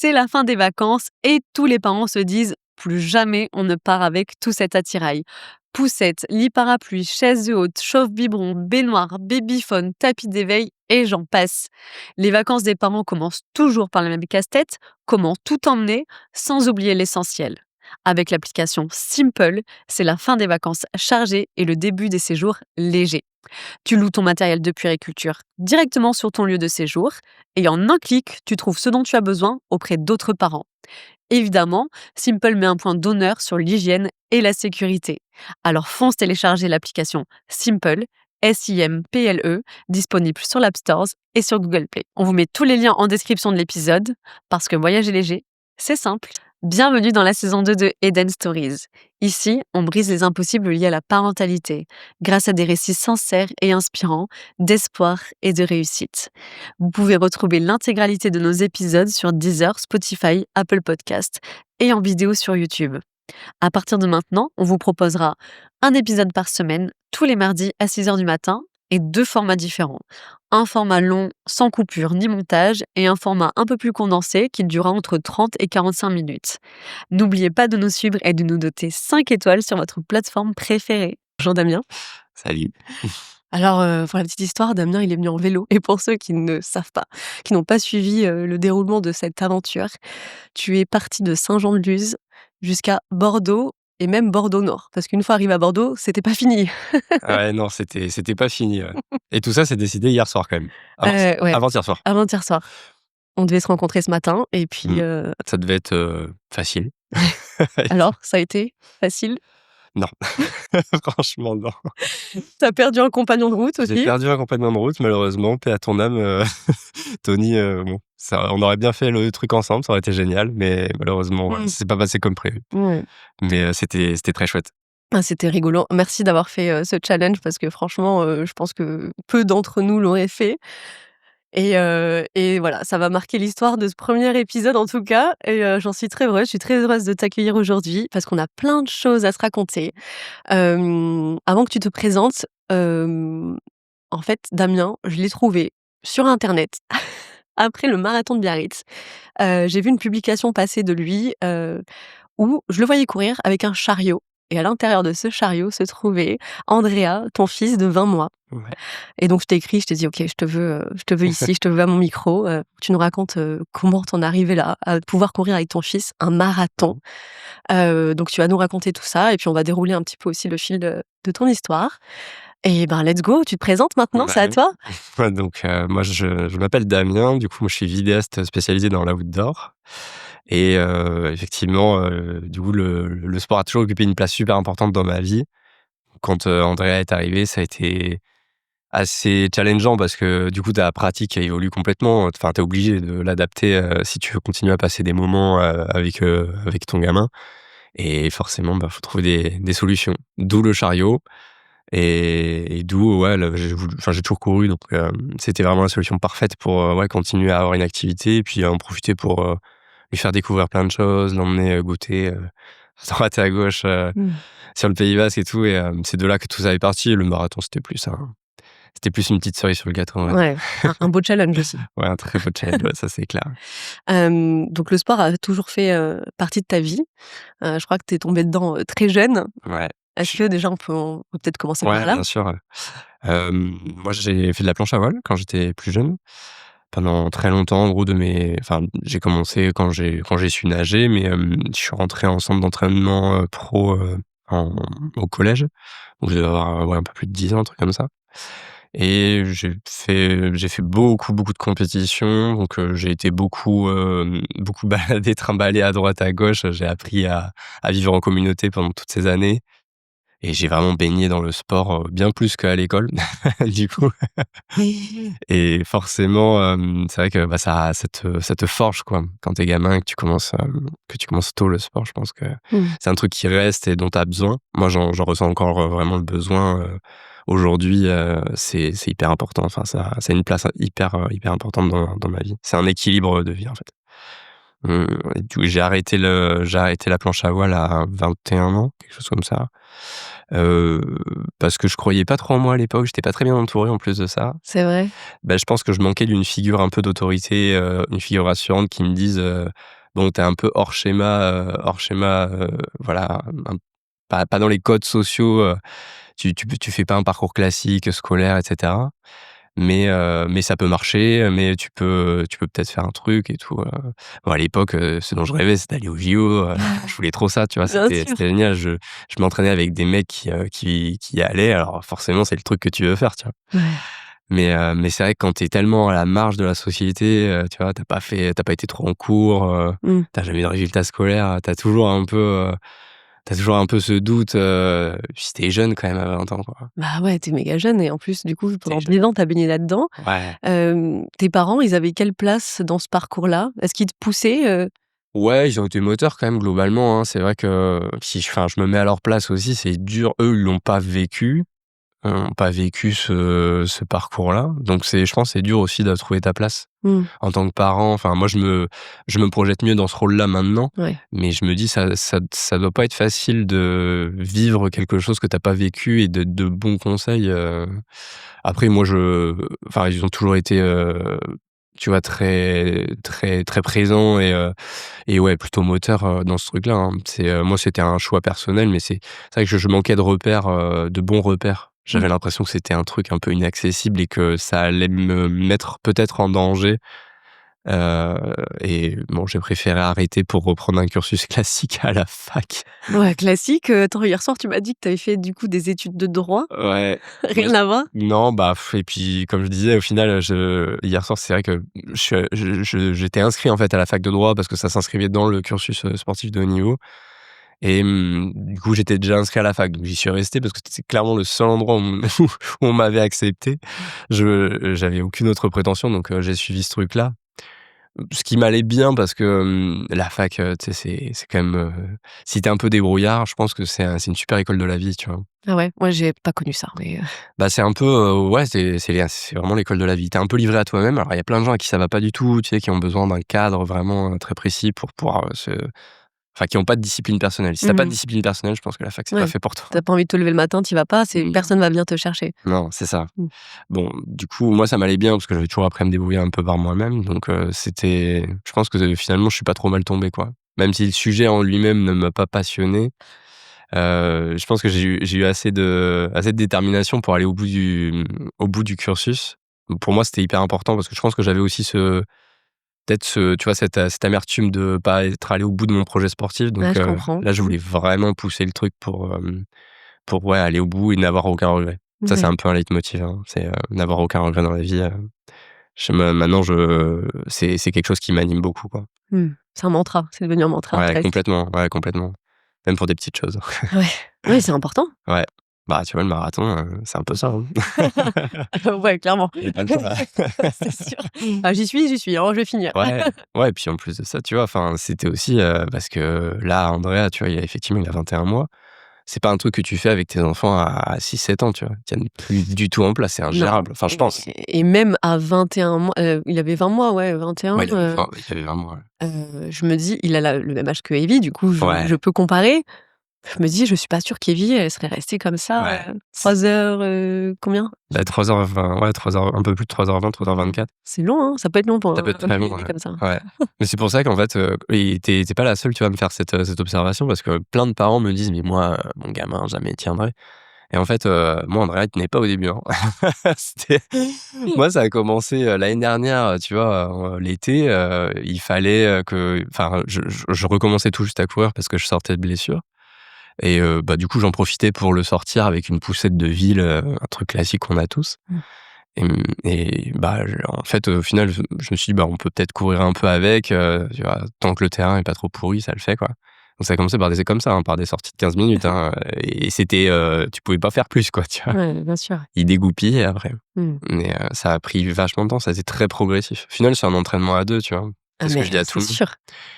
c'est la fin des vacances et tous les parents se disent « plus jamais on ne part avec tout cet attirail ». Poussette, lit parapluie, chaise haute, chauffe-biberon, baignoire, babyphone, tapis d'éveil et j'en passe. Les vacances des parents commencent toujours par le même casse-tête, comment tout emmener sans oublier l'essentiel. Avec l'application Simple, c'est la fin des vacances chargées et le début des séjours légers. Tu loues ton matériel de puériculture directement sur ton lieu de séjour et en un clic, tu trouves ce dont tu as besoin auprès d'autres parents. Évidemment, Simple met un point d'honneur sur l'hygiène et la sécurité. Alors fonce télécharger l'application Simple, Simple, disponible sur l'App Store et sur Google Play. On vous met tous les liens en description de l'épisode parce que voyager léger, c'est simple. Bienvenue dans la saison 2 de Eden Stories. Ici, on brise les impossibles liés à la parentalité, grâce à des récits sincères et inspirants, d'espoir et de réussite. Vous pouvez retrouver l'intégralité de nos épisodes sur Deezer, Spotify, Apple Podcasts et en vidéo sur YouTube. À partir de maintenant, on vous proposera un épisode par semaine, tous les mardis à 6h du matin, et 2 formats différents. Un format long, sans coupure ni montage, et un format un peu plus condensé qui durera entre 30 et 45 minutes. N'oubliez pas de nous suivre et de nous doter 5 étoiles sur votre plateforme préférée. Bonjour Damien. Salut. Alors, pour la petite histoire, Damien, il est venu en vélo. Et pour ceux qui ne savent pas, qui n'ont pas suivi le déroulement de cette aventure, tu es parti de Saint-Jean-de-Luz jusqu'à Bordeaux et même Bordeaux-Nord. Parce qu'une fois arrivé à Bordeaux, c'était pas fini. Ouais, non, c'était pas fini. Ouais. Et tout ça, c'est décidé hier soir quand même. Ouais, Avant-hier soir. avant-hier soir. On devait se rencontrer ce matin et puis Ça devait être facile. alors, ça a été facile? Non, franchement, non. T'as perdu un compagnon de route J'ai aussi? perdu un compagnon de route, malheureusement. Paix à ton âme, Tony. Bon, on aurait bien fait le truc ensemble, ça aurait été génial, mais malheureusement, ouais, c'est pas passé comme prévu. Ouais. Mais c'était très chouette. Ah, c'était rigolo. Merci d'avoir fait ce challenge parce que franchement, je pense que peu d'entre nous l'auraient fait. Et voilà, ça va marquer l'histoire de ce premier épisode en tout cas et j'en suis très heureuse. Je suis très heureuse de t'accueillir aujourd'hui parce qu'on a plein de choses à se raconter. Avant que tu te présentes, en fait, Damien, je l'ai trouvé sur internet après le marathon de Biarritz. J'ai vu une publication passer de lui, où je le voyais courir avec un chariot et à l'intérieur de ce chariot se trouvait Andrea, ton fils de 20 mois. Ouais. Et donc je t'ai écrit, je t'ai dit: «OK, je te veux ici, je te veux à mon micro, tu nous racontes, comment t'en es arrivé là, à pouvoir courir avec ton fils un marathon». Donc tu vas nous raconter tout ça et puis on va dérouler un petit peu aussi le fil de ton histoire et ben, let's go, tu te présentes maintenant, c'est à Ouais. toi? Ouais, donc, moi, je m'appelle Damien. Du coup, moi, je suis vidéaste spécialisé dans l'outdoor. Et effectivement, du coup, le sport a toujours occupé une place super importante dans ma vie. Quand Andrea est arrivé, ça a été assez challengeant parce que du coup, ta pratique évolue complètement. Enfin, tu es obligé de l'adapter si tu veux continuer à passer des moments avec ton gamin. Et forcément, faut trouver des solutions. D'où le chariot. Et d'où, ouais, j'ai toujours couru, donc c'était vraiment la solution parfaite pour continuer à avoir une activité et puis en profiter pour lui faire découvrir plein de choses, l'emmener goûter à droite et à gauche sur le Pays Basque et tout. Et c'est de là que tout ça est parti. Le marathon, c'était plus une petite cerise sur le gâteau. Ouais, un beau challenge aussi. Ouais, un très beau challenge, ouais, ça c'est clair. Donc le sport a toujours fait, partie de ta vie. Je crois que tu es tombé dedans, très jeune. Ouais. Est-ce que déjà on peut peut-être commencer Ouais, par là? bien sûr. Moi, j'ai fait de la planche à voile quand j'étais plus jeune. Pendant très longtemps, en gros, j'ai commencé quand j'ai su nager, mais je suis rentré en centre d'entraînement pro au collège. Donc je devais avoir un peu plus de 10 ans, un truc comme ça. Et j'ai fait beaucoup de compétitions. Donc j'ai été beaucoup baladé, trimballé à droite, à gauche. J'ai appris à vivre en communauté pendant toutes ces années. Et j'ai vraiment baigné dans le sport, bien plus qu'à l'école, du coup. Et forcément, c'est vrai que ça te forge, quoi. Quand t'es gamin et que tu commences tôt le sport, je pense que c'est un truc qui reste et dont t'as besoin. Moi, j'en ressens encore vraiment le besoin aujourd'hui. C'est hyper important. Enfin, ça a une place hyper importante dans ma vie. C'est un équilibre de vie, en fait. Et du coup, j'ai arrêté la planche à voile à 21 ans, quelque chose comme ça. Heu, parce que je croyais pas trop en moi à l'époque, j'étais pas très bien entouré en plus de ça. C'est vrai? Bah, je pense que je manquais d'une figure un peu d'autorité, une figure rassurante qui me dise, «Bon, tu es un peu hors schéma, voilà, pas dans les codes sociaux, tu fais pas un parcours classique, scolaire et cetera. Mais ça peut marcher, mais tu peux peut-être faire un truc et tout». Bon, à l'époque, ce dont je rêvais, c'était d'aller aux JO, je voulais trop ça, tu vois? Bien C'était sûr. c'était génial. Je m'entraînais avec des mecs qui y allaient, alors forcément, c'est le truc que tu veux faire, tu vois? Ouais. Mais c'est vrai que quand tu es tellement à la marge de la société, tu vois? Tu pas été trop en cours, Mmh. tu jamais eu de résultats scolaires, tu toujours un peu ce doute, puis tu jeune quand même à 20 ans, quoi. Bah, ouais, tu méga jeune et en plus, du coup, Tu pendant jeune. 10 ans, tu baigné là-dedans. Ouais. Tes parents, ils avaient quelle place dans ce parcours-là? Est-ce qu'ils te poussaient? Ouais, ils ont été moteurs quand même globalement, hein. C'est vrai que si je me mets à leur place aussi, c'est dur. Eux, ils l'ont pas vécu. Ont pas vécu ce parcours-là. Donc je pense, c'est dur aussi de trouver ta place Mmh. en tant que parent. Enfin, moi, je me projette mieux dans ce rôle-là maintenant, Ouais. mais je me dis ça doit pas être facile de vivre quelque chose que t'as pas vécu et de bons conseils. Après, moi, enfin, ils ont toujours été, tu vois, très très très présents et ouais, plutôt moteur, dans ce truc-là, hein. Moi, c'était un choix personnel, mais c'est vrai que je manquais de repères, de bons repères. Mmh. J'avais l'impression que c'était un truc un peu inaccessible et que ça allait me mettre peut-être en danger, et bon, j'ai préféré arrêter pour reprendre un cursus classique à la fac. Ouais, classique. Attends, hier soir, tu m'as dit que tu avais fait, du coup, des études de droit. Ouais, mais Rien à voir? non, bah, et puis comme je disais, au final, hier soir, c'est vrai que j'étais inscrit, en fait, à la fac de droit parce que ça s'inscrivait dans le cursus, sportif de haut niveau. Et du coup, j'étais déjà inscrit à la fac, donc j'y suis resté parce que c'était clairement le seul endroit où où on m'avait accepté. J'avais aucune autre prétention, donc j'ai suivi ce truc-là. Ce qui m'allait bien parce que, la fac, tu sais, c'est quand même, si tu es un peu débrouillard, je pense que c'est une super école de la vie, tu vois? Ah ouais? Moi, j'ai pas connu ça, mais Bah, c'est un peu, ouais, c'est vraiment l'école de la vie. Tu es un peu livré à toi-même. Alors il y a plein de gens à qui ça va pas du tout, tu sais, qui ont besoin d'un cadre vraiment, très précis pour pouvoir, enfin, qui ont pas de discipline personnelle. Si tu pas de mmh. discipline personnelle, je pense que la fac, c'est pas Ouais. fait pour toi. Tu pas envie de te lever le matin, tu vas pas, c'est Mmh. personne va venir te chercher. Non, c'est ça. Mmh. Bon, du coup, moi, ça m'allait bien parce que j'avais toujours appris à me débrouiller un peu par moi-même, donc je pense que finalement, je suis pas trop mal tombé, quoi. Même si le sujet en lui-même ne m'a pas passionné, je pense que j'ai eu assez de détermination pour aller au bout du cursus. Pour moi, c'était hyper important parce que je pense que j'avais aussi tu vois, cette amertume de pas être allé au bout de mon projet sportif, Ouais, donc je comprends. là, je Mmh. voulais vraiment pousser le truc pour ouais, aller au bout et n'avoir aucun regret. Ça, c'est Ouais. un peu un leitmotiv, hein, c'est, n'avoir aucun regret dans la vie, maintenant c'est quelque chose qui m'anime beaucoup, quoi. Mmh. C'est un mantra, c'est devenu un mantra Ouais, presque. complètement, ouais, complètement. Même pour des petites choses. Ouais. Oui, c'est important. Ouais. Bah, tu vois, le marathon, c'est un peu ça, hein. Ouais, clairement. Il y a pas le choix. C'est sûr. Ah, j'y suis, hein, je vais finir. Ouais, ouais, et puis en plus de ça, tu vois, enfin, c'était aussi, parce que là, Andrea, tu vois, il a 21 mois. C'est pas un truc que tu fais avec tes enfants à 6-7 ans, tu vois? Ils tiennent plus du tout en place, c'est Non ingérable. Enfin, je pense. et même à 21 mois, il avait 20 mois, ouais, 21, Ouais, il avait 20 mois, ouais. je me dis: «Il a le même âge que Evie», du coup, je Ouais, peux comparer. Je me dis: «Je suis pas sûre qu'Evie, elle serait restée comme ça, ouais. 3 heures, combien?» Bah, 3h20, ouais, 3h, un peu plus de 3h20, Ouais. 3h24. C'est long, hein, ça peut être long pour Ça peut un être très long, bébé ouais. comme ça. Ouais. Mais c'est pour ça qu'en fait, et tu pas la seule, tu vois, à me faire cette observation parce que plein de parents me disent: «Mais moi, mon gamin, jamais il tiendrait». Et en fait, moi, Andrea, il tenait pas au début, hein. C'était Moi, ça a commencé, l'année dernière, tu vois, l'été, il fallait, enfin, je recommençais tout juste à courir parce que je sortais de blessure et bah, du coup, j'en profitais pour le sortir avec une poussette de ville, un truc classique qu'on a tous. Mmh. Et bah, en fait, au final, je me suis dit: «Bah, on peut peut-être courir un peu avec, tu vois? Tant que le terrain est pas trop pourri, ça le fait, quoi». Donc ça a commencé par des essais comme ça, hein, par des sorties de 15 minutes, hein, et c'était, tu pouvais pas faire plus, quoi, tu vois? Ouais, bien sûr. Il dégoupillait après, Mmh. mais ça a pris vachement de temps, ça a été très progressif. Au final, c'est un entraînement à 2, tu vois? Ah C'est ce que mais je dis à tout c'est le monde. sûr.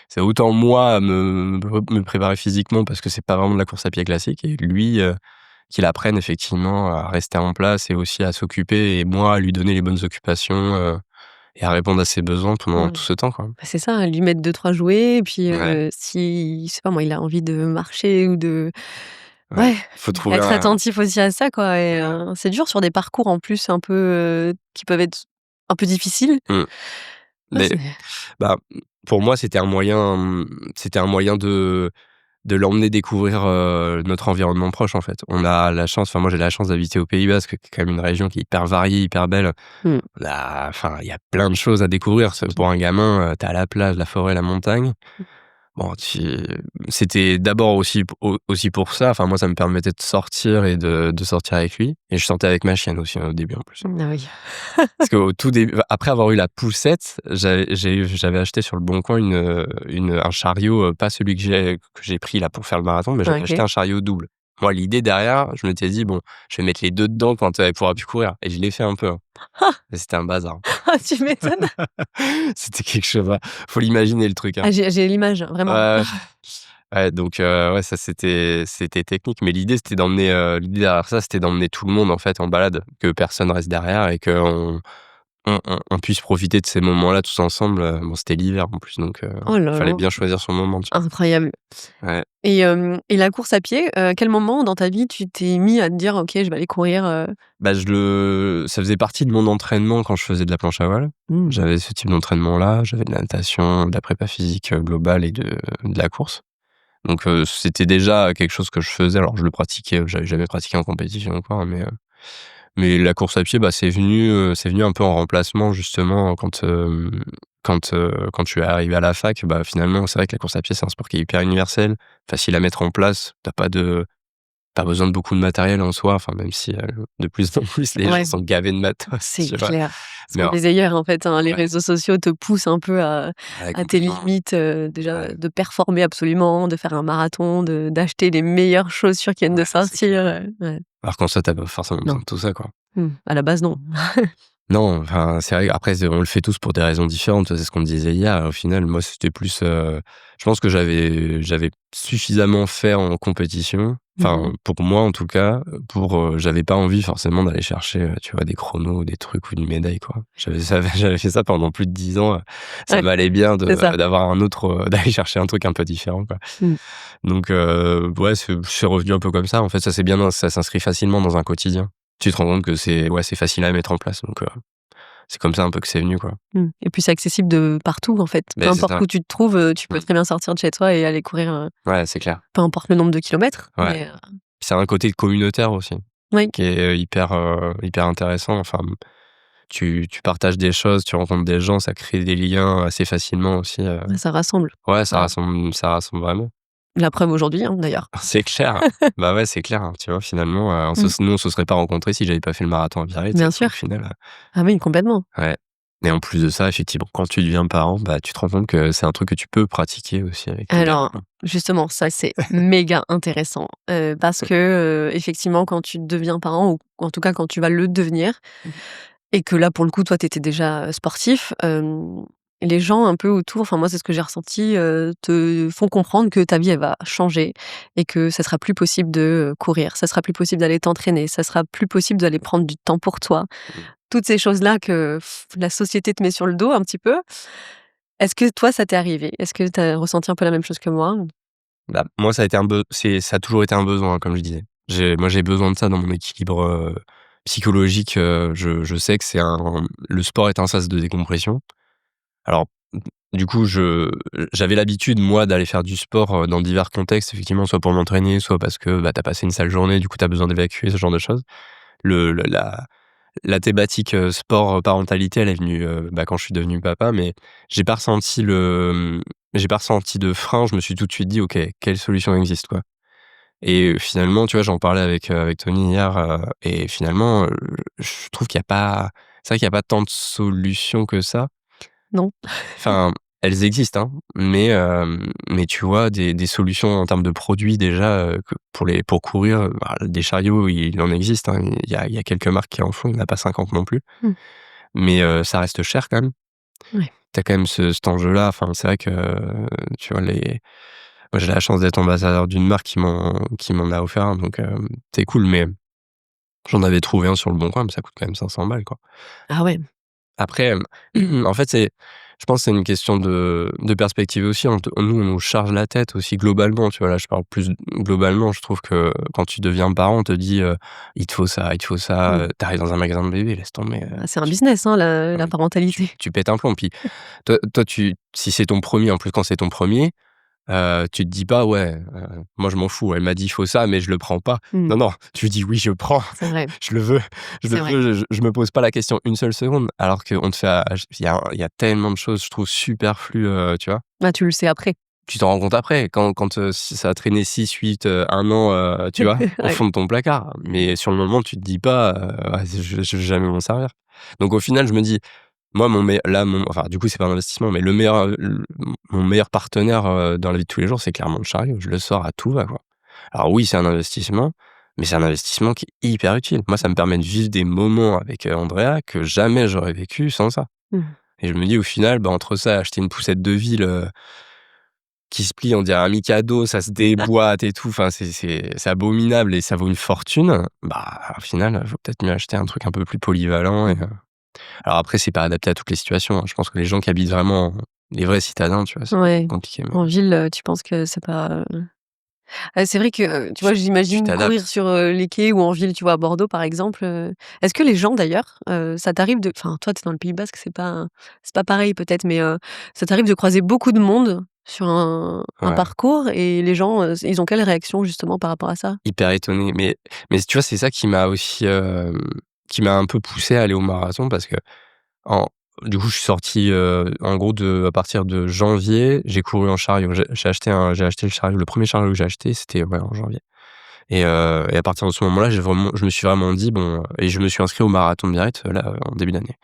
C'est autant moi me préparer physiquement parce que c'est pas vraiment de la course à pied classique et lui, qu'il apprenne effectivement à rester en place et aussi à s'occuper et moi à lui donner les bonnes occupations, et à répondre à ses besoins pendant Mmh. tout ce temps, quoi. Bah, c'est ça, lui mettre 2-3 jouets et puis, Ouais. si, je sais pas moi, il a envie de marcher ou de Ouais, Ouais, faut trouver être un attentif aussi à ça, quoi et c'est dur sur des parcours en plus un peu, qui peuvent être un peu difficiles. mmh, Ouais, mais c'est bah, pour moi, c'était un moyen de l'emmener découvrir, notre environnement proche, en fait. On a la chance, enfin moi j'ai la chance d'habiter au Pays Basque, qui est quand même une région qui est hyper variée, hyper belle. mmh, Enfin, il y a plein de choses à découvrir. C'est pour un gamin, tu la plage, la forêt, la montagne. Bon, c'était d'abord aussi pour ça. Enfin, moi, ça me permettait de sortir et de sortir avec lui. Et je sortais avec ma chienne aussi, au début, en plus. ah oui. Parce qu'au tout début, après avoir eu la poussette, j'avais acheté sur le Bon Coin un chariot, pas celui que j'ai pris là pour faire le marathon, mais j'avais acheté OK. un chariot double. Moi, l'idée derrière, je m'étais dit: «Bon, je vais mettre les 2 dedans quand elle pourra plus courir» et je l'ai fait un peu, hein. Mais c'était un bazar. Ah, tu m'étonnes. C'était quelque chose, ouais. Faut l'imaginer le truc, hein. Ah, j'ai l'image, vraiment. Ouais, ouais, donc ouais, ça c'était technique, mais l'idée derrière ça, c'était d'emmener tout le monde, en fait, en balade, que personne reste derrière et qu'on puisse profiter de ces moments-là tous ensemble. Bon, c'était l'hiver en plus, donc Oh là fallait là, bien choisir son moment, tu incroyable vois? Ouais. et la course à pied, quel moment dans ta vie tu t'es mis à te dire: «OK, je vais aller courir»? Bah, ça faisait partie de mon entraînement quand je faisais de la planche à voile. Mmh. J'avais ce type d'entraînement-là, j'avais de la natation, de la prépa physique, globale et de la course. Donc c'était déjà quelque chose que je faisais. Alors je le pratiquais, j'avais jamais pratiqué en compétition ou quoi, hein, mais la course à pied, bah, c'est venu un peu en remplacement justement quand je suis arrivé à la fac. Bah, finalement, c'est vrai que la course à pied, c'est un sport qui est hyper universel, facile à mettre en place. Pas besoin de beaucoup de matériel en soi, enfin même si, de plus en plus les gens Ouais, sont gavés de matos, c'est tu vois? clair. Ce Mais qu'on alors disait hier, en fait, hein, les ouais, réseaux sociaux te poussent un peu ouais, à tes complètement. limites, déjà Ouais, de performer absolument, de faire un marathon, d'acheter les meilleures chaussures qui viennent de ouais, c'est clair. sortir, ouais. Alors qu'en soi, tu pas forcément besoin Non, de tout ça, quoi. à la base, non. Non, enfin, c'est vrai, après on le fait tous pour des raisons différentes, c'est ce qu'on disait hier. Au final, moi, c'était plus, je pense que j'avais suffisamment fait en compétition, Mmh. enfin, pour moi en tout cas, j'avais pas envie forcément d'aller chercher, tu vois, des chronos ou des trucs ou une médaille, quoi. J'avais fait ça pendant plus de 10 ans, ça Ouais, m'allait bien c'est ça. d'avoir un autre, d'aller chercher un truc un peu différent, quoi. Mmh. Donc ouais, c'est revenu un peu comme ça. En fait, ça s'inscrit facilement dans un quotidien. Tu te rends compte que c'est facile à mettre en place, donc c'est comme ça un peu que c'est venu, quoi. Et puis c'est accessible de partout, en fait. Peu Beh, c'est importe ça. où tu te trouves, tu peux Mmh. très bien sortir de chez toi et aller courir, Ouais, c'est clair. peu importe le nombre de kilomètres, Ouais. mais Puis ça a un côté communautaire aussi, oui, qui est, hyper intéressant. Enfin, tu partages des choses, tu rencontres des gens, ça crée des liens assez facilement aussi, ouais, ça rassemble. ouais, Bah, ça rassemble vraiment. la preuve aujourd'hui, hein, d'ailleurs. C'est clair. Bah, ouais, c'est clair, hein, tu vois? Finalement, Mmh. on se serait pas rencontrés si j'avais pas fait le marathon à Biarritz, Bien au sûr. final, Ah oui, complètement. ouais. Et en plus de ça, effectivement, quand tu deviens parent, bah, tu te rends compte que c'est un truc que tu peux pratiquer aussi avec tes gamins, Alors, quoi. justement, ça, c'est méga intéressant, parce que, effectivement, quand tu deviens parent ou en tout cas quand tu vas le devenir et que là, pour le coup, toi, tu étais déjà, sportif, les gens un peu autour, enfin moi, c'est ce que j'ai ressenti, te font comprendre que ta vie, elle va changer et que ça sera plus possible de, courir, ça sera plus possible d'aller t'entraîner, ça sera plus possible d'aller prendre du temps pour toi. Mmh. Toutes ces choses-là que la société te met sur le dos un petit peu. Est-ce que toi, ça t'est arrivé? Est-ce que tu as ressenti un peu la même chose que moi? Bah, moi, ça a été un be c'est ça a toujours été un besoin, comme je disais. J'ai besoin de ça dans mon équilibre, psychologique. Je sais que le sport est un sas de décompression. Alors, du coup, j'avais l'habitude, moi, d'aller faire du sport, dans divers contextes, effectivement, soit pour m'entraîner, soit parce que, bah, tu passé une sale journée, du coup, tu as besoin d'évacuer, ce genre de choses. Le la thématique, sport, parentalité, elle est venue, bah, quand je suis devenu papa, mais j'ai pas ressenti j'ai pas ressenti de frein. Je me suis tout de suite dit: «OK, quelle solution existe, quoi?» Et finalement, tu vois, j'en parlais avec Tony hier, et finalement, je trouve qu'il y a pas c'est vrai qu'il y a pas tant de solutions que ça. Non? Enfin, elles existent, hein, mais tu vois, des solutions en termes de produits déjà, que pour courir, bah, des chariots, il en existe, hein. Il y a quelques marques qui en font, il y en a pas 50 non plus, Mmh. mais ça reste cher quand même. Ouais. Tu as quand même cet enjeu-là. Enfin, c'est vrai que, tu vois, moi, j'ai la chance d'être ambassadeur d'une marque qui m'en a offert un, donc c'est cool, mais j'en avais trouvé un sur le Bon Coin, mais ça coûte quand même 500 balles, quoi. Ah ouais. Après, en fait, Je pense que c'est une question de perspective aussi. Nous, on nous charge la tête aussi globalement, tu vois? Là, je parle plus globalement. Je trouve que quand tu deviens parent, on te dit, «Il te faut ça, il te faut ça», Mmh. tu dans un magasin de bébés, laisse tomber, Ah, c'est un tu business, hein, la tu parentalité. tu pètes un plomb. Puis toi, si c'est ton premier, en plus, quand c'est ton premier, tu te dis pas: «Ouais, moi je m'en fous, elle m'a dit: "Il faut ça", mais je le prends pas". Mmh. Non, non, tu dis: «Oui, je prends, C'est vrai, je le veux, je le c'est vrai. veux». Je me pose pas la question une seule seconde, alors qu'on te fait il y a tellement de choses, je trouve, superflues, tu vois? Ah, tu le sais après. Tu t'en rends compte après, quand, si ça a traîné 6, 8, 1 an, tu vois? Au Ouais. fond de ton placard. Mais sur le moment, tu te dis pas, «Ouais, je vais jamais m'en servir». Donc au final, je me dis, moi, enfin, du coup, c'est pas un investissement, mais mon meilleur partenaire, dans la vie de tous les jours, c'est clairement le chariot. Je le sors à tout va, quoi. Alors oui, c'est un investissement, mais c'est un investissement qui est hyper utile. Moi, ça me permet de vivre des moments avec, Andrea que jamais j'aurais vécu sans ça. Mmh. Et je me dis au final, bah, entre ça, acheter une poussette de ville, qui se plie, on dirait un Mikado, ça se déboîte et tout, enfin, c'est abominable et ça vaut une fortune. Bah, au final, faut peut-être mieux acheter un truc un peu plus polyvalent et Mmh. alors après, c'est pas adapté à toutes les situations, hein. Je pense que les gens qui habitent vraiment les vrais citadins, tu vois, c'est Ouais. compliqué, mais En ville, tu penses que c'est pas, c'est vrai que, tu vois, tu j'imagine courir t'adaptes. sur, les quais ou en ville, tu vois, à Bordeaux, par exemple, est-ce que les gens d'ailleurs, ça t'arrive de enfin, toi, tu es dans le Pays basque, c'est pas pareil peut-être, mais ça t'arrive de croiser beaucoup de monde sur un Ouais, parcours et les gens, ils ont quelle réaction justement par rapport à ça? hyper étonné, mais tu vois, c'est ça qui m'a aussi, qui m'a un peu poussé à aller au marathon parce que en du coup, je suis sorti, en gros à partir de janvier, j'ai couru en chariot. J'ai acheté le chariot, le premier chariot que j'ai acheté, c'était, ouais, en janvier et à partir de ce moment-là, je me suis vraiment dit: «Bon», et je me suis inscrit au marathon de Biarritz, là, en début d'année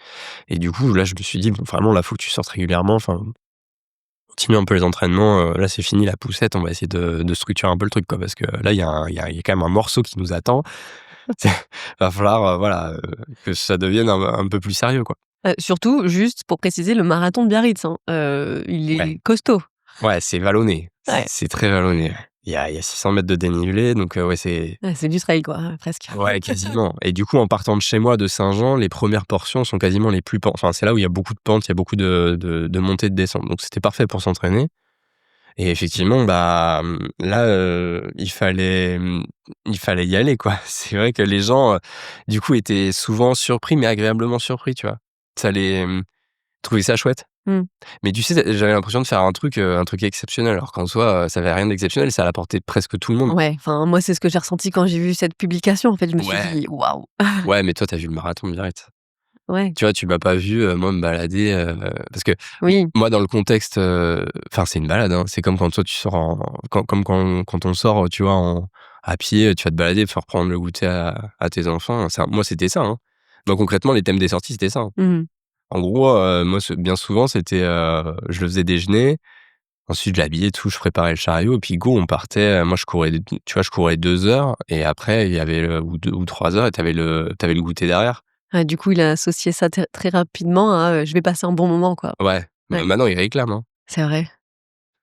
et du coup, là, je me suis dit: «Bon, vraiment, là, faut que tu sortes régulièrement, enfin, continue un peu les entraînements, là, c'est fini la poussette, on va essayer de structurer un peu le truc, quoi». Parce que là, il y a quand même un morceau qui nous attend. C'est Va falloir, voilà, que ça devienne un peu plus sérieux, quoi. Surtout, juste pour préciser, le marathon de Biarritz, hein, il Ouais. est costaud. Ouais, c'est vallonné, Ouais. c'est très vallonné. Il y a 600 mètres de dénivelé, donc ouais, Ouais, c'est du trail quoi, presque. ouais, quasiment et du coup, en partant de chez moi, de Saint-Jean, les premières portions sont quasiment les plus enfin, c'est là où il y a beaucoup de pentes, il y a beaucoup de montées, de descentes, donc c'était parfait pour s'entraîner et effectivement, bah, là, il fallait y aller, quoi. C'est vrai que les gens, du coup, étaient souvent surpris, mais agréablement surpris, tu vois? Ça les, trouvaient ça chouette. Mmh. Mais tu sais, j'avais l'impression de faire un truc exceptionnel, alors qu'en soi, ça avait rien d'exceptionnel, c'est à la portée de presque tout le monde. Ouais, enfin, moi, c'est ce que j'ai ressenti quand j'ai vu cette publication, en fait, je me suis Ouais, dit: «Waouh!» ouais, mais toi, tu as vu le marathon de Biarritz. Ouais, Tu vois, tu m'as pas vu, moi, me balader, parce que oui, moi, dans le contexte, enfin, c'est une balade, hein. C'est comme quand toi, tu sors comme quand on sort, tu vois, à pied, tu vas te balader, faire prendre le goûter à tes enfants. Moi, c'était ça, hein. Donc concrètement, les thèmes des sorties, c'était ça, hein. mmh. En gros, moi, bien souvent, c'était, je le faisais déjeuner. Ensuite, je l'habillais, tout, je préparais le chariot et puis go, on partait, moi je courais, tu vois, je courais 2 heures et après il y avait ou 2 ou 3 heures et tu avais le goûter derrière. Ah, du coup, il a associé ça très rapidement à, «Je vais passer un bon moment», quoi. Ouais, Ouais, maintenant il réclame, hein. c'est vrai,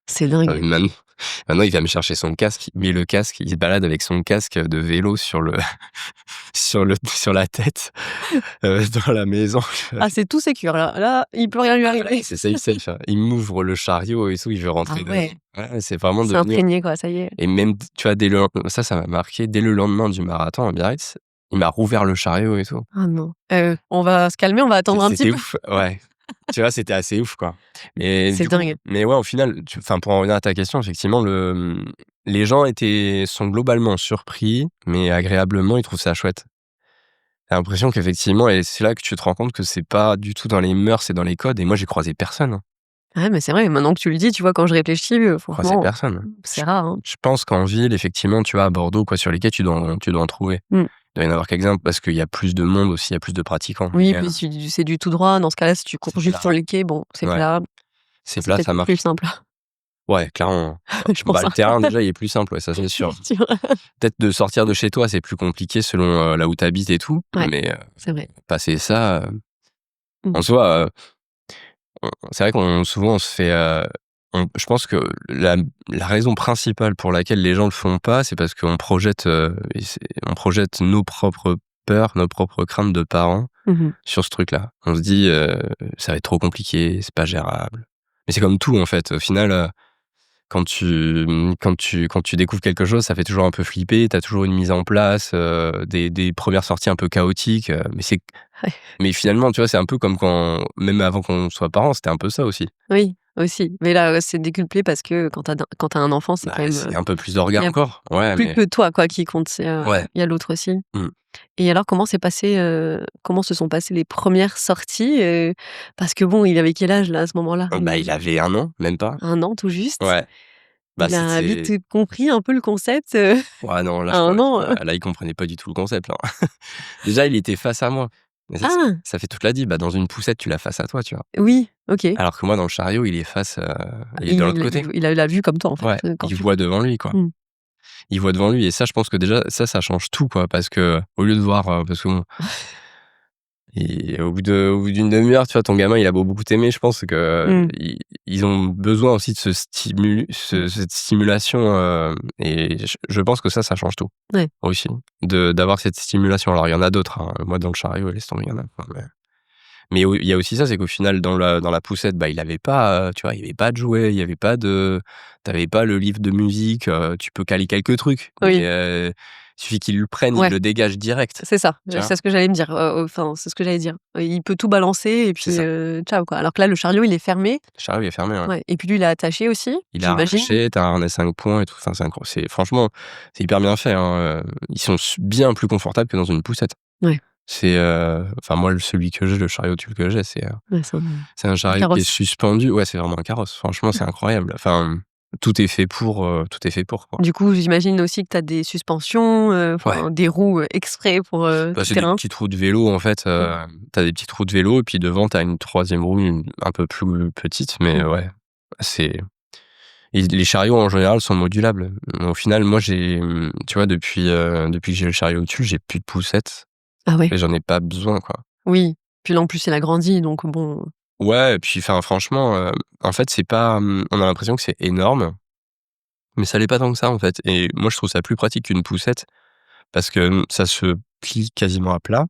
c'est dingue. Maintenant il va me chercher son casque, il met le casque, il se balade avec son casque de vélo sur le sur la tête, dans la maison. Ah, c'est tout sécure là, il peut rien lui arriver. C'est safe, hein. Il m'ouvre le chariot et tout, il veut Ah rentrer dedans. ouais, Ouais, c'est vraiment c'est devenu. imprégné, quoi, ça y est. Et même, tu vois, ça m'a marqué. Dès le lendemain du marathon à Biarritz, il m'a rouvert le chariot et tout. Ah non, on va se calmer, on va attendre un petit C'était peu. ouf, ouais. Tu vois, c'était assez ouf, quoi. Mais C'est du coup, dingue. mais ouais, au final, enfin, pour en revenir à ta question, effectivement, les gens sont globalement surpris, mais agréablement, ils trouvent ça chouette. J'ai l'impression qu'effectivement, et c'est là que tu te rends compte que c'est pas du tout dans les mœurs et dans les codes, et moi, j'ai croisé personne, hein. Ouais, mais c'est vrai, maintenant que tu le dis, tu vois, quand je réfléchis, Croisé franchement, personne. c'est rare, hein. Je pense qu'en ville, effectivement, tu vois, à Bordeaux, quoi, sur les quais, tu dois en trouver. Mmh. Il doit y en avoir quelques-uns parce qu'il y a plus de monde aussi, il y a plus de pratiquants. Oui, Mais, puis c'est du tout droit. Dans ce cas-là, si tu cours c'est juste sur plat. les quais, bon, c'est Ouais, plat, c'est c'est plat, peut-être ça plus marche. simple. Ouais, clairement. Je Bah, pense, le hein. terrain, déjà, il est plus simple, ouais, ça, c'est sûr. Tu vois? Peut-être de sortir de chez toi, c'est plus compliqué selon, là où tu habites et tout, Ouais, mais, c'est vrai. passer ça, Mmh. en soi, c'est vrai qu'on souvent, on se fait, je pense que la raison principale pour laquelle les gens le font pas, c'est parce qu'on projette, on projette nos propres peurs, nos propres craintes de parents Mmh. sur ce truc-là. On se dit, «Ça va être trop compliqué, c'est pas gérable». Mais c'est comme tout, en fait. Au final, quand tu découvres quelque chose, ça fait toujours un peu flipper. Tu as toujours une mise en place, des premières sorties un peu chaotiques, Ouais. mais finalement, tu vois, c'est un peu comme quand même avant qu'on soit parents, c'était un peu ça aussi. Oui, aussi. Mais là, c'est décuplé parce que quand tu un enfant, c'est Bah, quand même, c'est un peu plus il d'orgas y a encore. Ouais, plus mais que toi, quoi, qui compte. ouais. Il y a l'autre aussi. Mmh. Et alors comment se sont passées les premières sorties, parce que bon, il avait quel âge là, à ce moment-là? Bah, il avait 1 an, même pas. 1 an tout juste? Ouais. Bah, Il a vite c'était compris un peu le concept, ouais, non, là, à je 1 pourrais an, là, il comprenait pas du tout le concept, là. Déjà, il était face à moi. Mais Ah! ça fait toute la diff. Bah, dans une poussette, tu l'as face à toi, tu vois? Oui, OK. Alors que moi, dans le chariot, il est face, il est de l'autre Il côté. il a la vue comme toi, en fait, Ouais, quand il tu voit devant lui, quoi. mmh. Il voit devant lui et ça, je pense que déjà, ça change tout, quoi. Parce que au lieu de voir, parce que bon, et au bout d'une demi-heure, tu vois, ton gamin, il a beau beaucoup t'aimer, je pense que Mmh. ils ont besoin aussi de Mmh. cette stimulation, et je pense que ça change tout, Ouais. aussi, d'avoir cette stimulation. Alors il y en a d'autres, hein. Moi, dans le chariot, laisse tomber, il y en a plein, mais il y a aussi ça, c'est qu'au final, dans la poussette, bah, il avait pas, tu vois, il y avait pas de jouets, il y avait pas de t'avais pas le livre de musique, tu peux caler quelques trucs, mais Oui, il suffit qu'il le prenne, il ouais, le dégage direct, c'est ça, tu vois? c'est ce que j'allais me dire, enfin, c'est ce que j'allais dire. Il peut tout balancer et C'est puis, ça. ciao, quoi. Alors que là, le chariot, il est fermé, Le chariot, il est fermé, ouais. ouais, et puis lui, il est attaché aussi, Il est j'imagine? arraché, tu as un harnais 5 points et tout, enfin, c'est franchement, c'est hyper bien fait, hein, ils sont bien plus confortables que dans une poussette. Ouais, Enfin moi, celui que j'ai, le chariot tube que j'ai, ouais, c'est un un chariot qui est carrosse. suspendu. Ouais, c'est vraiment un carrosse. Franchement, c'est incroyable. Enfin, tout est fait pour, quoi. Du coup, j'imagine aussi que tu as des suspensions, Ouais, enfin des roues, exprès pour, bah, tout c'est des terrain? petites roues de vélo, en fait, Mmh. tu as des petites roues de vélo et puis devant, tu as une 3e roue, un peu plus petite, mais Mmh. ouais, c'est et les chariots, en général, sont modulables. Au final, moi, tu vois, depuis que j'ai le chariot dessus, j'ai plus de poussette Ah ouais? et j'en ai pas besoin, quoi. Oui, puis là, en plus, il a grandi donc bon, Ouais et puis, enfin, franchement, en fait, c'est pas, on a l'impression que c'est énorme, mais ça l'est pas tant que ça, en fait et moi, je trouve ça plus pratique qu'une poussette parce que, ça se plie quasiment à plat.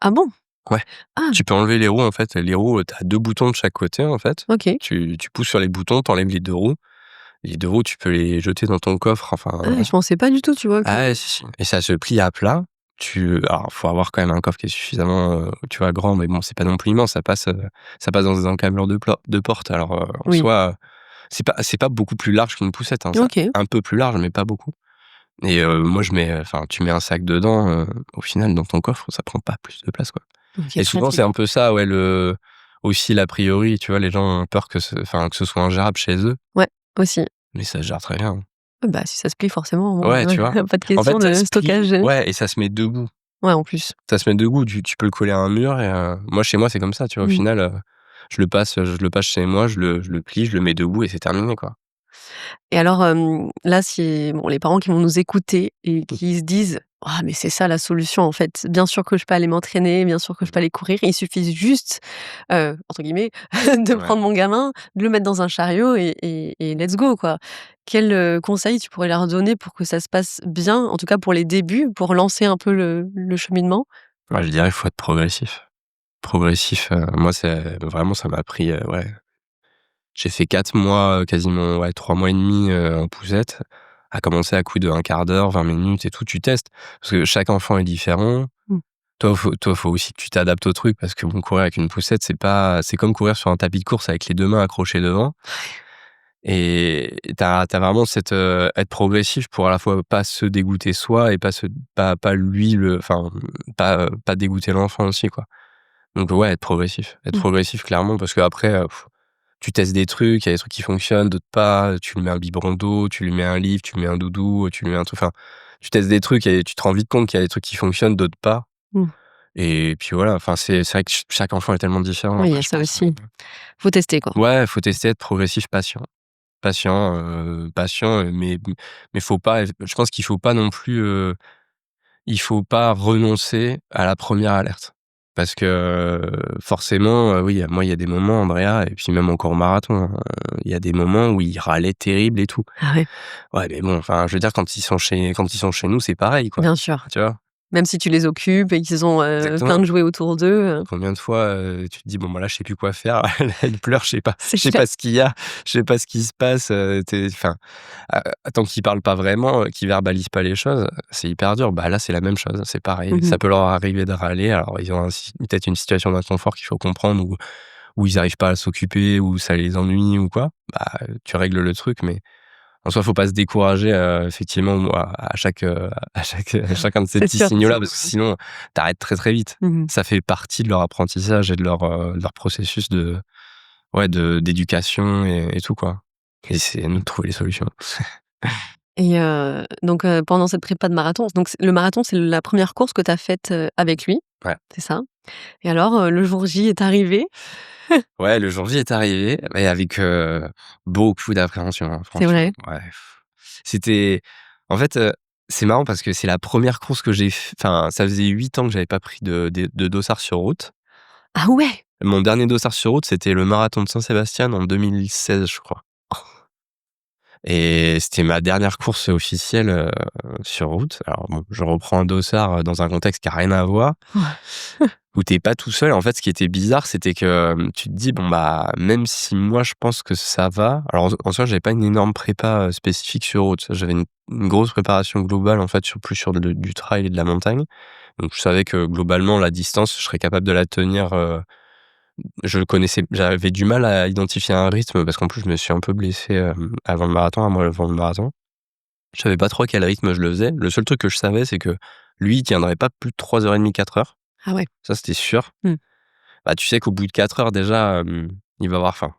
ah bon? Ouais. Ah! Tu peux enlever les roues, en fait. Les roues, tu as 2 boutons de chaque côté, en fait. OK. Tu pousses sur les boutons, tu enlèves les 2 roues. Les 2 roues, tu peux les jeter dans ton coffre, enfin, Ah, je pensais pas du tout, tu vois, que ah ouais, si, si et ça se plie à plat. Alors, faut avoir quand même un coffre qui est suffisamment, tu vois, grand, mais bon, c'est pas non plus immense. Ça passe dans des encadreurs de porte. Alors, en oui. soi, c'est pas beaucoup plus large qu'une poussette, hein. C'est OK. un peu plus large, mais pas beaucoup et moi, enfin, tu mets un sac dedans, au final, dans ton coffre, ça prend pas plus de place, quoi OK, et souvent, c'est pratique. un peu ça, ouais, aussi l'a priori, tu vois, les gens ont peur que ce soit ingérable chez eux, Ouais, aussi. mais ça se gère très bien, hein. Bah, si ça se plie forcément, bon, Ouais, tu vois? pas de En question fait, ça de se plie, stockage, ouais et ça se met debout. ouais, en plus. Ça se met debout, tu peux le coller à un mur et moi, chez moi, c'est comme ça, tu vois? Au Mmh. final, je le passe chez moi, je le plie, je le mets debout et c'est terminé, quoi. Et alors, là, si bon, les parents qui vont nous écouter et qui se disent: «Ah mais c'est ça la solution en fait. Bien sûr que je peux aller m'entraîner, bien sûr que je peux aller courir, il suffit juste, entre guillemets, de Ouais. prendre mon gamin, de le mettre dans un chariot et let's go quoi». Quel, conseil tu pourrais leur donner pour que ça se passe bien, en tout cas pour les débuts, pour lancer un peu le cheminement? Ouais, je dirais, il faut être progressif. Progressif, moi, c'est vraiment, ça m'a pris, ouais, j'ai fait 4 mois, quasiment, ouais, 3 mois et demi, en poussette, à commencer à coups de 1/4 d'heure, 20 minutes et tout, tu testes. Parce que chaque enfant est différent. Mmh. Toi, faut aussi que tu t'adaptes au truc parce que bon, courir avec une poussette, c'est comme courir sur un tapis de course avec les 2 mains accrochées devant et tu as vraiment être progressif pour à la fois pas se dégoûter soi et pas lui enfin, pas dégoûter l'enfant aussi, quoi. Donc ouais, être progressif. Être Mmh. progressif clairement parce qu'après, tu testes des trucs, il y a des trucs qui fonctionnent, d'autres pas, tu lui mets un biberon d'eau, tu lui mets un livre, tu lui mets un doudou, tu lui mets un truc, enfin, tu testes des trucs et tu te rends vite compte qu'il y a des trucs qui fonctionnent, d'autres pas. Mmh. Et puis voilà, enfin, c'est vrai que chaque enfant est tellement différent Oui, il y après, a je ça pense, aussi. Faut tester quoi. ouais, faut tester, être progressif, patient. Patient, patient, mais faut pas je pense qu'il faut pas non plus, il faut pas renoncer à la première alerte. Parce que, forcément, oui, moi, il y a des moments, Andrea, et puis même encore au marathon, hein, il y a des moments où il râlait terrible et tout. Ah ouais, Ouais, mais bon, enfin, je veux dire, quand ils sont chez nous, c'est pareil, quoi. bien sûr. Tu vois? Même si tu les occupes et qu'ils ont, plein Exactement. de jouets autour d'eux, Combien de fois, tu te dis: «Bon, bah, là, je sais plus quoi faire». Elle pleure, c'est je sais clair. pas ce qu'il y a, je sais pas ce qui se passe, tu enfin, tant qu'ils parlent pas vraiment, qu'ils verbalisent pas les choses, c'est hyper dur. Bah, là, c'est la même chose, c'est pareil. Mmh. Ça peut leur arriver de râler. Alors, ils ont peut-être une situation d'inconfort qu'il faut comprendre ou ils arrivent pas à s'occuper ou ça les ennuie ou quoi. Bah, tu règles le truc, mais en soi, faut pas se décourager, effectivement, moi, à chacun de ces C'est petits sûr, signaux-là, parce que sinon, t'arrêtes très, très vite. mmh. Ça fait partie de leur apprentissage et de leur processus d'éducation et tout, quoi. Et c'est à nous de trouver les solutions. Et donc pendant cette prépa de marathon, donc le marathon, c'est la première course que tu as faite, avec lui, Ouais. c'est ça? Et alors, le jour J est arrivé? Ouais, le jour J est arrivé, mais avec, beaucoup d'appréhension, hein, C'est franchement. vrai? Ouais. C'était en fait, c'est marrant parce que c'est la première course que enfin, ça faisait 8 ans que j'avais pas pris de dossard sur route. Ah ouais! Mon dernier dossard sur route, c'était le marathon de Saint-Sébastien en 2016, je crois. Et c'était ma dernière course officielle, sur route. Alors bon, je reprends un dossard, dans un contexte qui a rien à voir, où t'es pas tout seul. En fait, ce qui était bizarre, c'était que, tu te dis: «Bon, bah, même si moi je pense que ça va». Alors en soi, j'avais pas une énorme prépa, spécifique sur route. J'avais une grosse préparation globale, en fait, plus sur du trail et de la montagne. Donc je savais que globalement, la distance, je serais capable de la tenir. J'avais du mal à identifier un rythme parce qu'en plus je me suis un peu blessé, avant le marathon, un mois avant le marathon. Je savais pas trop à quel rythme je le faisais. Le seul truc que je savais, c'est que lui, il tiendrait pas plus de 3 heures et demie, 4 heures. Ah ouais. Ça, c'était sûr. Mmh. Bah, tu sais qu'au bout de 4 heures déjà, il va avoir faim.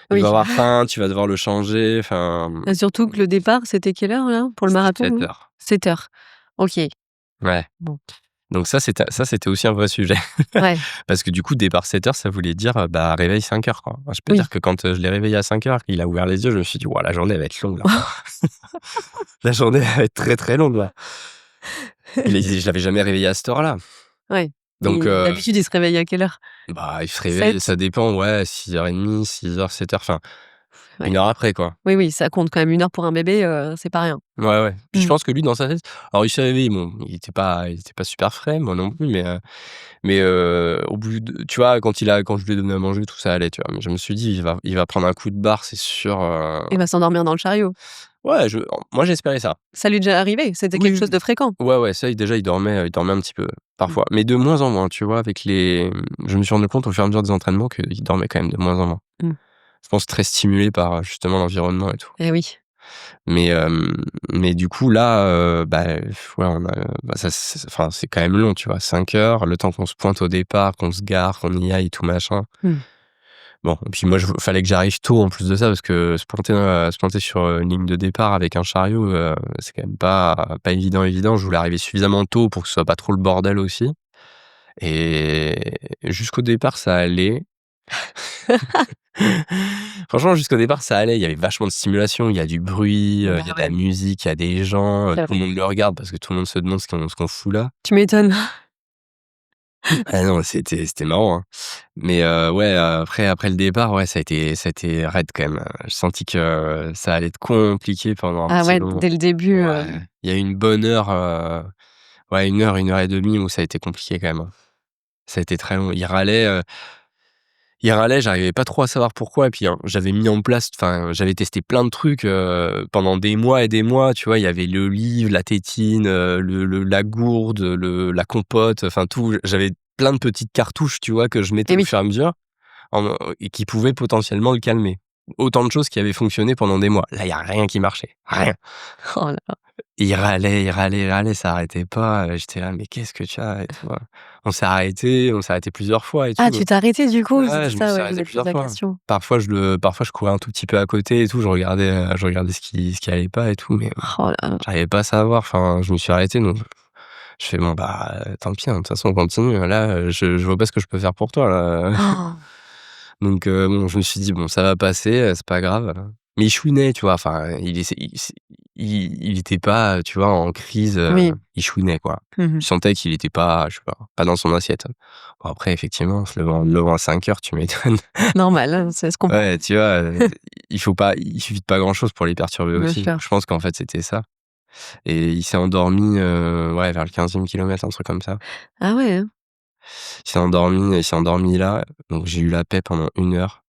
Il va Oui. avoir faim, tu vas devoir le changer, enfin, Et surtout que le départ, c'était quelle heure là, pour le c'était marathon, 7 là? heures. 7 heures. OK. Ouais. Bon. Donc ça, c'était aussi un vrai sujet. Ouais. Parce que du coup, départ 7 heures, ça voulait dire, bah, réveil 5 heures, quoi. Je peux Oui. dire que quand, je l'ai réveillé à 5 heures, qu'il a ouvert les yeux, je me suis dit: «Waouh, la journée elle va être longue là». La journée elle va être très, très longue là. Je l'avais jamais réveillé à cette heure-là. Ouais. Donc, Et d'habitude, il se réveille à quelle heure? bah, il se réveille, 7? ça dépend, ouais, 6h30, 6 heures, 7 heures, enfin, Ouais. 1 heure après, quoi. Oui, oui, ça compte quand même 1 heure pour un bébé, c'est pas rien. Ouais, ouais. Puis je Mmh. pense que lui, dans sa tête, alors il s'est réveillé, bon, il était pas super frais, moi non plus, mais au bout de, tu vois, quand je lui ai donné à manger, tout ça allait, tu vois? Mais je me suis dit: Il va prendre un coup de barre, c'est sûr», Il va s'endormir dans le chariot. ouais, moi j'espérais ça. Ça lui est déjà arrivé? C'était Oui, quelque oui, chose de fréquent? ouais, ouais, ça, il dormait un petit peu, Mmh. parfois, mais de moins en moins, tu vois? Je me suis rendu compte au fur et à mesure des entraînements qu'il dormait quand même de moins en moins. Mmh. Je pense très stimulé par, justement, l'environnement et tout. Eh oui. Mais, mais du coup là, bah, ouais, bah, enfin, c'est quand même long, tu vois? 5 heures, le temps qu'on se pointe au départ, qu'on se gare, qu'on y aille, tout machin. Mmh. Bon, et puis moi, fallait que j'arrive tôt en plus de ça, parce que se planter sur, une ligne de départ avec un chariot, c'est quand même pas évident. Je voulais arriver suffisamment tôt pour que ce soit pas trop le bordel aussi, et jusqu'au départ, ça allait. Franchement, jusqu'au départ, ça allait. Il y avait vachement de stimulation, il y a du bruit, Bah il y a de la ouais, musique, il y a des gens, c'est tout le vrai. monde le regarde parce que tout le monde se demande ce qu'on fout là. Tu m'étonnes. Ah non, c'était marrant, hein. Mais, ouais, après le départ, ouais, ça a été raide quand même. J'ai senti que ça allait être compliqué pendant un Ah petit ouais, moment. dès le début, Ouais, il y a eu une bonne heure, ouais, 1 heure et demie où ça a été compliqué quand même, hein. Ça a été très long. Il râlait, j'arrivais pas trop à savoir pourquoi, et puis, hein, j'avais mis en place, enfin, j'avais testé plein de trucs, pendant des mois et des mois, tu vois? Il y avait le livre, la tétine, la gourde, la compote, enfin tout. J'avais plein de petites cartouches, tu vois? Que je mettais eh au oui. fur et à mesure, et qui pouvaient potentiellement le calmer. Autant de choses qui avaient fonctionné pendant des mois. Là, il y a rien qui marchait, rien. Oh là là. Il râlait, ça arrêtait pas, j'étais là: «Mais qu'est-ce que tu as?» et tout, on s'est arrêté plusieurs fois et Ah, tout. tu t'es arrêté du coup? Ouais, C'était je me ça, suis ouais, je arrêté voulais te poser plusieurs la fois. question. Parfois je courais un tout petit peu à côté et tout, je regardais ce qui allait pas et tout, mais Oh là là. j'arrivais pas à savoir, enfin, je me suis arrêté, donc je fais: «Bon, bah, tant pis, hein, de toute façon on continue, là, je vois pas ce que je peux faire pour toi, là». Oh. Donc, bon, je me suis dit: «Bon, ça va passer, c'est pas grave». Mais il chouinait, tu vois? Enfin, il était pas, tu vois, en crise, Oui. il chouinait, quoi. Mmh mh. Je sentais qu'il était pas, je sais pas dans son assiette. Bon, après effectivement, se levant à 5 heures, tu m'étonnes. Normal, hein, ça se comprend. Ouais, tu vois, il suffit de pas grand chose pour les perturber Bien aussi. sûr. Je pense qu'en fait, c'était ça. et il s'est endormi, ouais, vers le 15e kilomètre, un truc comme ça. Ah ouais, hein. Il s'est endormi là, donc j'ai eu la paix pendant 1 heure.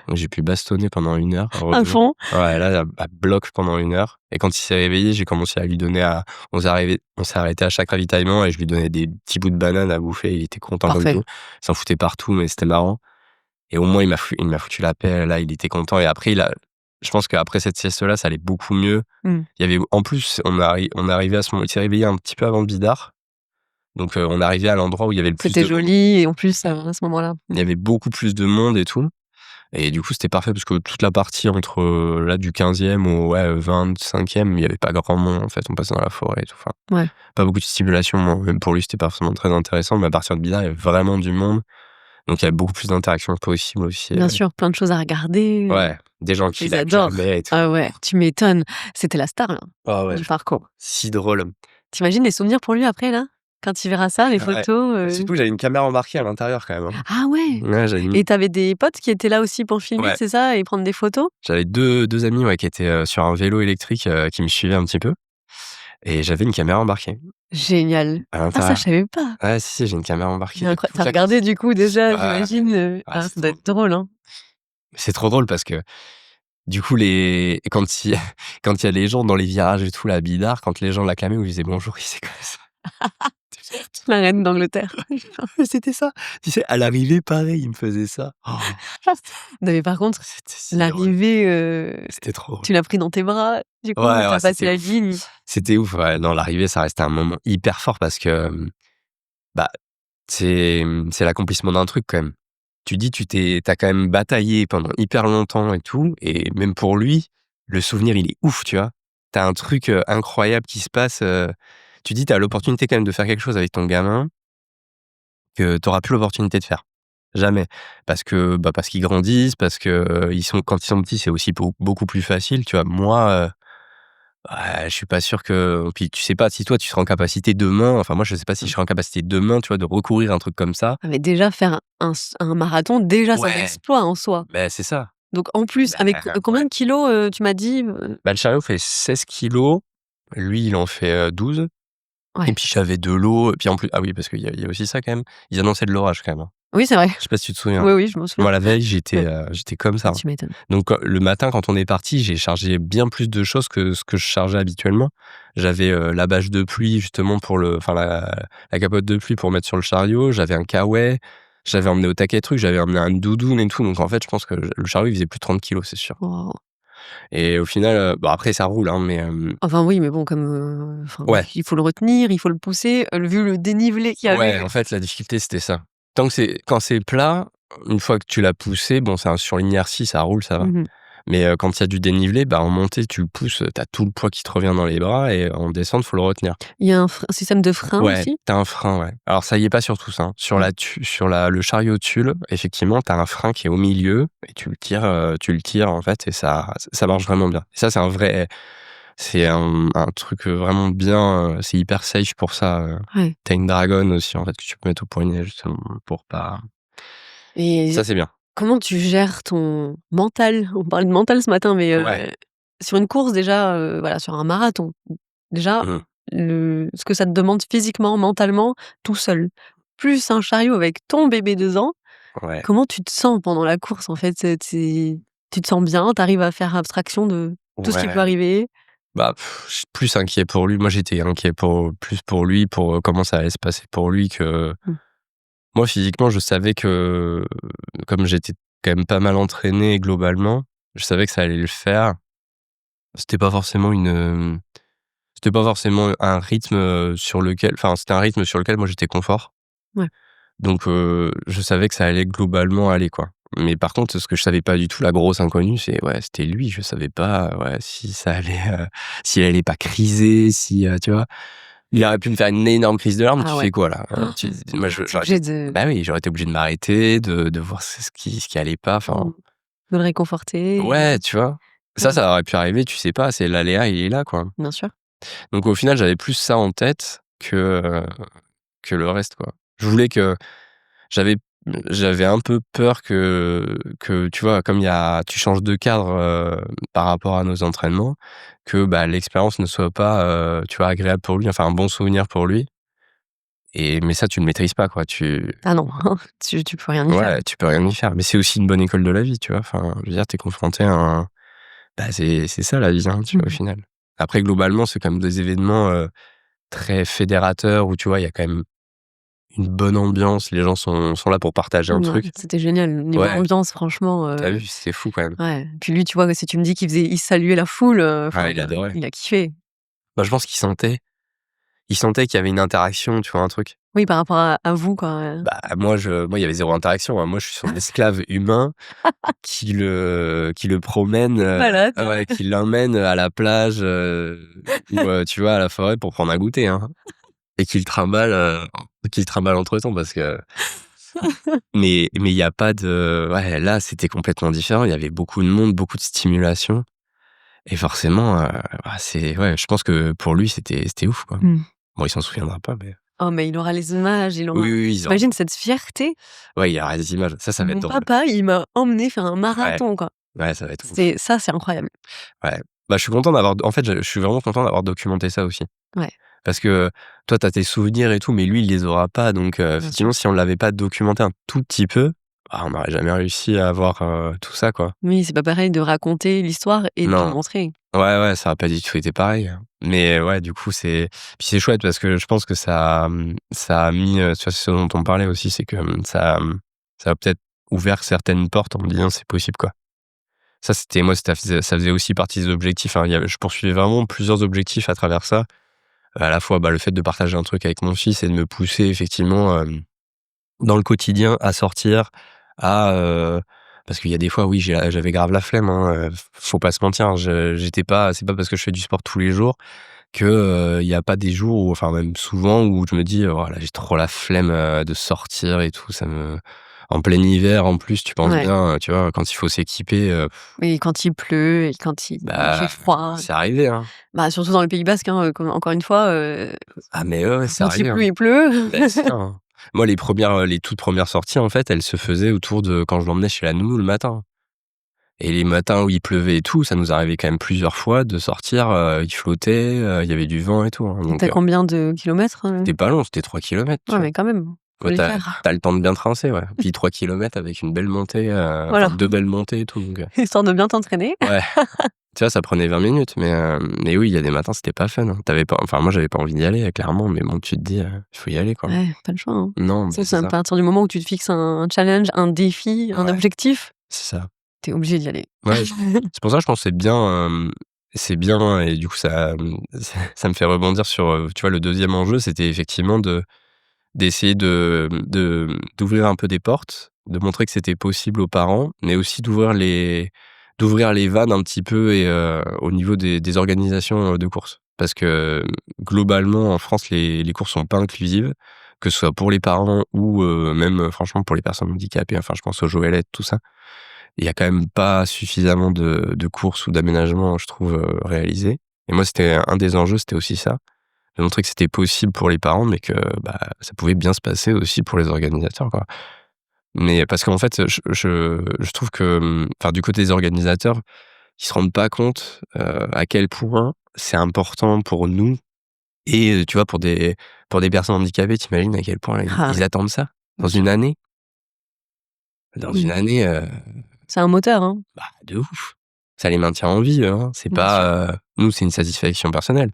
Donc j'ai pu bastonner pendant 1 heure, À heureusement. fond. Ouais, là, à bloc pendant 1 heure, et quand il s'est réveillé, j'ai commencé à lui donner à on s'est arrêté à chaque ravitaillement et je lui donnais des petits bouts de banane à bouffer, il était content comme Parfait. tout. Il s'en foutait partout, mais c'était marrant, et au moins il m'a foutu la paix, là, il était content, et après je pense qu'après cette sieste-là, ça allait beaucoup mieux. Mmh. Il y avait en plus, on est arrivé à ce moment, il s'est réveillé un petit peu avant le bidar, donc on est arrivé à l'endroit où il y avait le plus C'était de joli et en plus, à ce moment-là. il y avait beaucoup plus de monde et tout. Et du coup, c'était parfait parce que toute la partie entre, là, du 15e au, ouais, 25e, il y avait pas grand monde, en fait. On passait dans la forêt et tout. Enfin, Ouais. pas beaucoup de stimulation. Moi, même pour lui, c'était pas forcément très intéressant. Mais à partir de Bidar, il y avait vraiment du monde. Donc, il y avait beaucoup plus d'interactions possibles aussi. Bien sûr, plein de choses à regarder, Ouais, des gens qui ils adorent. l'acclamaient et tout. Ah ouais, tu m'étonnes. C'était la star, là, Ah ouais, du parcours. si drôle. Tu imagines les souvenirs pour lui après, là? Quand il verra ça, les Ouais. photos, Surtout, j'avais une caméra embarquée à l'intérieur quand même, hein. Ah ouais! Ouais, j'avais Et tu avais des potes qui étaient là aussi pour filmer, ouais, c'est ça? Et prendre des photos? j'avais deux amis, ouais, qui étaient, sur un vélo électrique, qui me suivaient un petit peu, et j'avais une caméra embarquée Génial. à Ah ça, l'intérieur. je savais pas. Ouais, si, j'ai une caméra embarquée C'est de incroya toute tu la regardé course. du coup déjà, Ouais, j'imagine, ouais, ça doit être drôle, hein? c'est trop drôle parce que du coup, quand il quand il y a les gens dans les virages et tout, la bidard, quand les gens l'acclamaient ou ils disaient bonjour, il s'est comme ça. La reine d'Angleterre. C'était ça. Tu sais, à l'arrivée, pareil, il me faisait ça. Oh, Non mais par contre, c'était si drôle. l'arrivée, C'était trop drôle. tu l'as pris dans tes bras, du coup, Ouais, tu ouais, as passé c'était la ouf. ligne. C'était ouf, ouais. Non, l'arrivée, ça restait un moment hyper fort parce que, bah, c'est l'accomplissement d'un truc quand même. Tu dis, t'as quand même bataillé pendant hyper longtemps et tout, et même pour lui, le souvenir, il est ouf, tu vois? T'as un truc, incroyable qui se passe, tu dis, t'as l'opportunité quand même de faire quelque chose avec ton gamin que t'auras plus l'opportunité de faire. Jamais. Parce que, bah, parce qu'ils grandissent, parce que, quand ils sont petits, c'est aussi beaucoup plus facile, tu vois? Moi, ouais, je suis pas sûr que, puis tu sais pas si toi, tu seras en capacité demain, enfin moi, je sais pas si je Mmh. serai en capacité demain, tu vois, de recourir un truc comme ça. Ah mais déjà faire un marathon, déjà c'est un Ouais, exploit en soi. ben c'est ça. Donc en plus, Bah, avec combien ouais. de kilos, tu m'as dit, Bah, le chariot fait 16 kilos, lui, il en fait, 12, et ouais. puis j'avais de l'eau, et puis en plus, ah oui, parce qu'il y a aussi ça quand même, ils annonçaient de l'orage quand même, hein. Oui, c'est vrai. Je sais pas si tu te souviens? Oui, oui, je m'en souviens. Moi, la veille, Ouais. j'étais comme ça, Ah hein. tu m'étonnes. Donc le matin, quand on est parti, j'ai chargé bien plus de choses que ce que je chargeais habituellement. J'avais, la bâche de pluie justement enfin la capote de pluie pour mettre sur le chariot, j'avais un kawaii, j'avais emmené au taquet truc, j'avais emmené un doudoune et tout, donc en fait, je pense que le chariot, il faisait plus de 30 kilos, c'est sûr, Waouh. et au final, bon, après ça roule, hein, mais Enfin oui, mais bon comme, enfin, ouais, il faut le retenir, il faut le pousser, vu le dénivelé qu'il y ouais, avait. en fait, la difficulté, c'était ça. Quand c'est plat, une fois que tu l'as poussé, bon, sur l'inertie, ça roule, ça va. Mmh. Mais quand il y a du dénivelé, bah, en montée, tu le pousses, tu as tout le poids qui te revient dans les bras, et en descente, faut le retenir. Il y a un système de frein Ouais, aussi? tu as un frein, ouais. Alors ça y est pas sur tout ça, hein. Mmh. Le chariot tulle, effectivement, tu as un frein qui est au milieu et tu le tires, en fait, et ça marche vraiment bien. Et ça, c'est un truc, vraiment bien, c'est hyper safe pour ça, Ouais. Tu as une dragonne aussi, en fait, que tu peux mettre au poignet justement pour pas, Et ça, c'est bien. comment tu gères ton mental? On parlait de mental ce matin, mais Ouais. sur une course déjà, voilà, sur un marathon, déjà, Mmh. ce que ça te demande physiquement, mentalement, tout seul, plus un chariot avec ton bébé 2 ans, Ouais. comment tu te sens pendant la course en fait? Tu te sens bien? Tu arrives à faire abstraction de tout ce qui peut Ouais. arriver? Bah, je suis plus inquiet pour lui. Moi, j'étais inquiet plus pour lui, pour, comment ça allait se passer pour lui, que Mmh. moi, physiquement, je savais que, comme j'étais quand même pas mal entraîné globalement, je savais que ça allait le faire. C'était pas forcément c'était pas forcément un rythme, c'était un rythme sur lequel moi j'étais confort. Ouais. Donc je savais que ça allait globalement aller, quoi. Mais par contre, ce que je savais pas du tout, la grosse inconnue, c'était lui. Je savais pas, ouais, si ça allait, s'il allait pas criser, si, tu vois? Il aurait pu me faire une énorme crise de larmes, Ah tu ouais. fais quoi là? Oh, Moi tu j'aurais été, obligé de bah oui, j'aurais été obligé de m'arrêter, de voir ce qui allait pas, enfin, mmh, de le réconforter, ouais, tu vois? ouais, Ça aurait pu arriver, tu sais pas, c'est l'aléa, il est là, quoi. bien sûr. Donc au final, j'avais plus ça en tête que le reste, quoi. Je voulais que j'avais j'avais un peu peur que tu vois, comme tu changes de cadre, par rapport à nos entraînements, que, bah, l'expérience ne soit pas, tu vois, agréable pour lui, enfin un bon souvenir pour lui mais ça, tu le maîtrises pas, quoi. Ah non, tu peux rien y faire. Ouais, tu peux rien y faire. Mais c'est aussi une bonne école de la vie, tu vois? Enfin, je veux dire, tu es confronté à un bah, c'est ça la vie, hein, tu vois, au Mmh. final. Après, globalement, c'est quand même des événements, très fédérateurs où, tu vois, il y a quand même une bonne ambiance, les gens sont là pour partager un Ouais, truc. c'était génial. Niveau Ouais, ambiance, franchement, tu as vu, c'est fou quand même. ouais. Puis lui, tu vois, si tu me dis il saluait la foule, Ah, enfin, il adorait. il a kiffé. Bah, je pense qu'il sentait qu'il y avait une interaction, tu vois, un truc. Oui, par rapport à vous, quoi, Bah, moi, il y avait zéro interaction, hein. Moi, je suis son esclave humain qui le promène, malade. ouais, qui l'emmène à la plage, ou, tu vois, à la forêt pour prendre un goûter, hein, et qu'il le trimballe entre-temps parce que mais il y a pas de ouais, là, c'était complètement différent. Il y avait beaucoup de monde, beaucoup de stimulation et forcément, bah, ouais, je pense que pour lui, c'était ouf, quoi. Mmh. Bon, il s'en souviendra pas, mais Oh, mais il aura les images, il oui, aura oui, oui, tu cette fierté? ouais, il y aura des images. Ça va être Mon drôle. papa, il m'a emmené faire un Ouais, marathon, quoi. ouais, ça va être ouf. C'est incroyable. Ouais. Bah, je suis content en fait, je suis vraiment content d'avoir documenté ça aussi. Ouais, Parce que toi, tu as tes souvenirs et tout, mais lui, il les aura pas. Donc, bien sûr. effectivement, si on l'avait pas documenté un tout petit peu, bah, on n'aurait jamais réussi à avoir, tout ça, quoi. Oui, c'est pas pareil de raconter l'histoire et de le Non. montrer. Ouais, ouais, ça a pas du tout été pareil, hein. Mais ouais, du coup, c'est chouette parce que je pense que ça a mis, tu vois, c'est ce dont on parlait aussi, c'est que, ça a peut-être ouvert certaines portes en me disant: «C'est possible, quoi». Ça faisait aussi partie des objectifs, hein. Je poursuivais vraiment plusieurs objectifs à travers ça. À la fois, bah, le fait de partager un truc avec mon fils et de me pousser effectivement, dans le quotidien à sortir, à, parce qu'il y a des fois, oui, j'avais grave la flemme, hein, faut pas se mentir, j'étais pas c'est pas parce que je fais du sport tous les jours que, il y a pas des jours où enfin même souvent où je me dis: «Oh là, j'ai trop la flemme, de sortir et tout». En plein hiver en plus, tu penses Ouais. bien, tu vois, quand il faut s'équiper, Et quand il pleut et quand il fait bah, froid. c'est arrivé, hein. Bah, surtout dans le Pays basque, hein, comme encore une fois, Ah mais ouais, ouais, c'est quand il arrivé, hein. pleut, il pleut. Bah, c'est ça, hein. Moi, les toutes premières sorties, en fait, elles se faisaient autour de quand je l'emmenais chez la nounou le matin et les matins où il pleuvait et tout, ça nous arrivait quand même plusieurs fois de sortir, il flottait, il y avait du vent et tout, hein, Tu donc, combien de kilomètres, c'était pas long, c'était 3 kilomètres, tu Ouais, vois? mais quand même, faut Ouais, les tu faire. as le temps de bien trincer, ouais. Puis 3 kilomètres avec une belle montée, enfin Voilà, 2 belles montées et tout, donc, histoire de bien t'entraîner. ouais. Tu vois, ça prenait 20 minutes, mais oui, il y a des matins, c'était pas fun, hein. Tu pas enfin, moi, j'avais pas envie d'y aller, clairement, mais bon, tu te dis, «Il faut y aller, quoi». Ouais, pas le choix, hein. Non, bah, C'est c'est à ça. partir du moment où tu te fixes un challenge, un défi, un Ouais, objectif, c'est ça. tu es obligé d'y aller. Ouais, c'est pour ça, je pense que c'est bien et du coup, ça me fait rebondir sur, tu vois, le deuxième enjeu, c'était effectivement d'essayer d'ouvrir un peu des portes, de montrer que c'était possible aux parents, mais aussi d'ouvrir les vannes un petit peu et au niveau des organisations, de courses. Parce que, globalement, en France, les courses sont pas inclusives, que ce soit pour les parents ou même, franchement, pour les personnes handicapées. Enfin, je pense aux Joëlettes, tout ça. Il y a quand même pas suffisamment de courses ou d'aménagements, je trouve, réalisés et moi, c'était un des enjeux, c'était aussi ça, de montrer que c'était possible pour les parents, mais que, bah, ça pouvait bien se passer aussi pour les organisateurs, quoi. Mais parce qu'en fait, je trouve que, enfin, du côté des organisateurs, ils se rendent pas compte, à quel point c'est important pour nous et tu vois, pour des personnes handicapées, tu imagines à quel point Ah ils ouais, attendent ça? bien Dans sûr. une année? Dans une Mmh. année, C'est un moteur, hein, bah, de ouf. Ça les maintient en vie, hein. C'est bien sûr. pas, nous, c'est une satisfaction personnelle.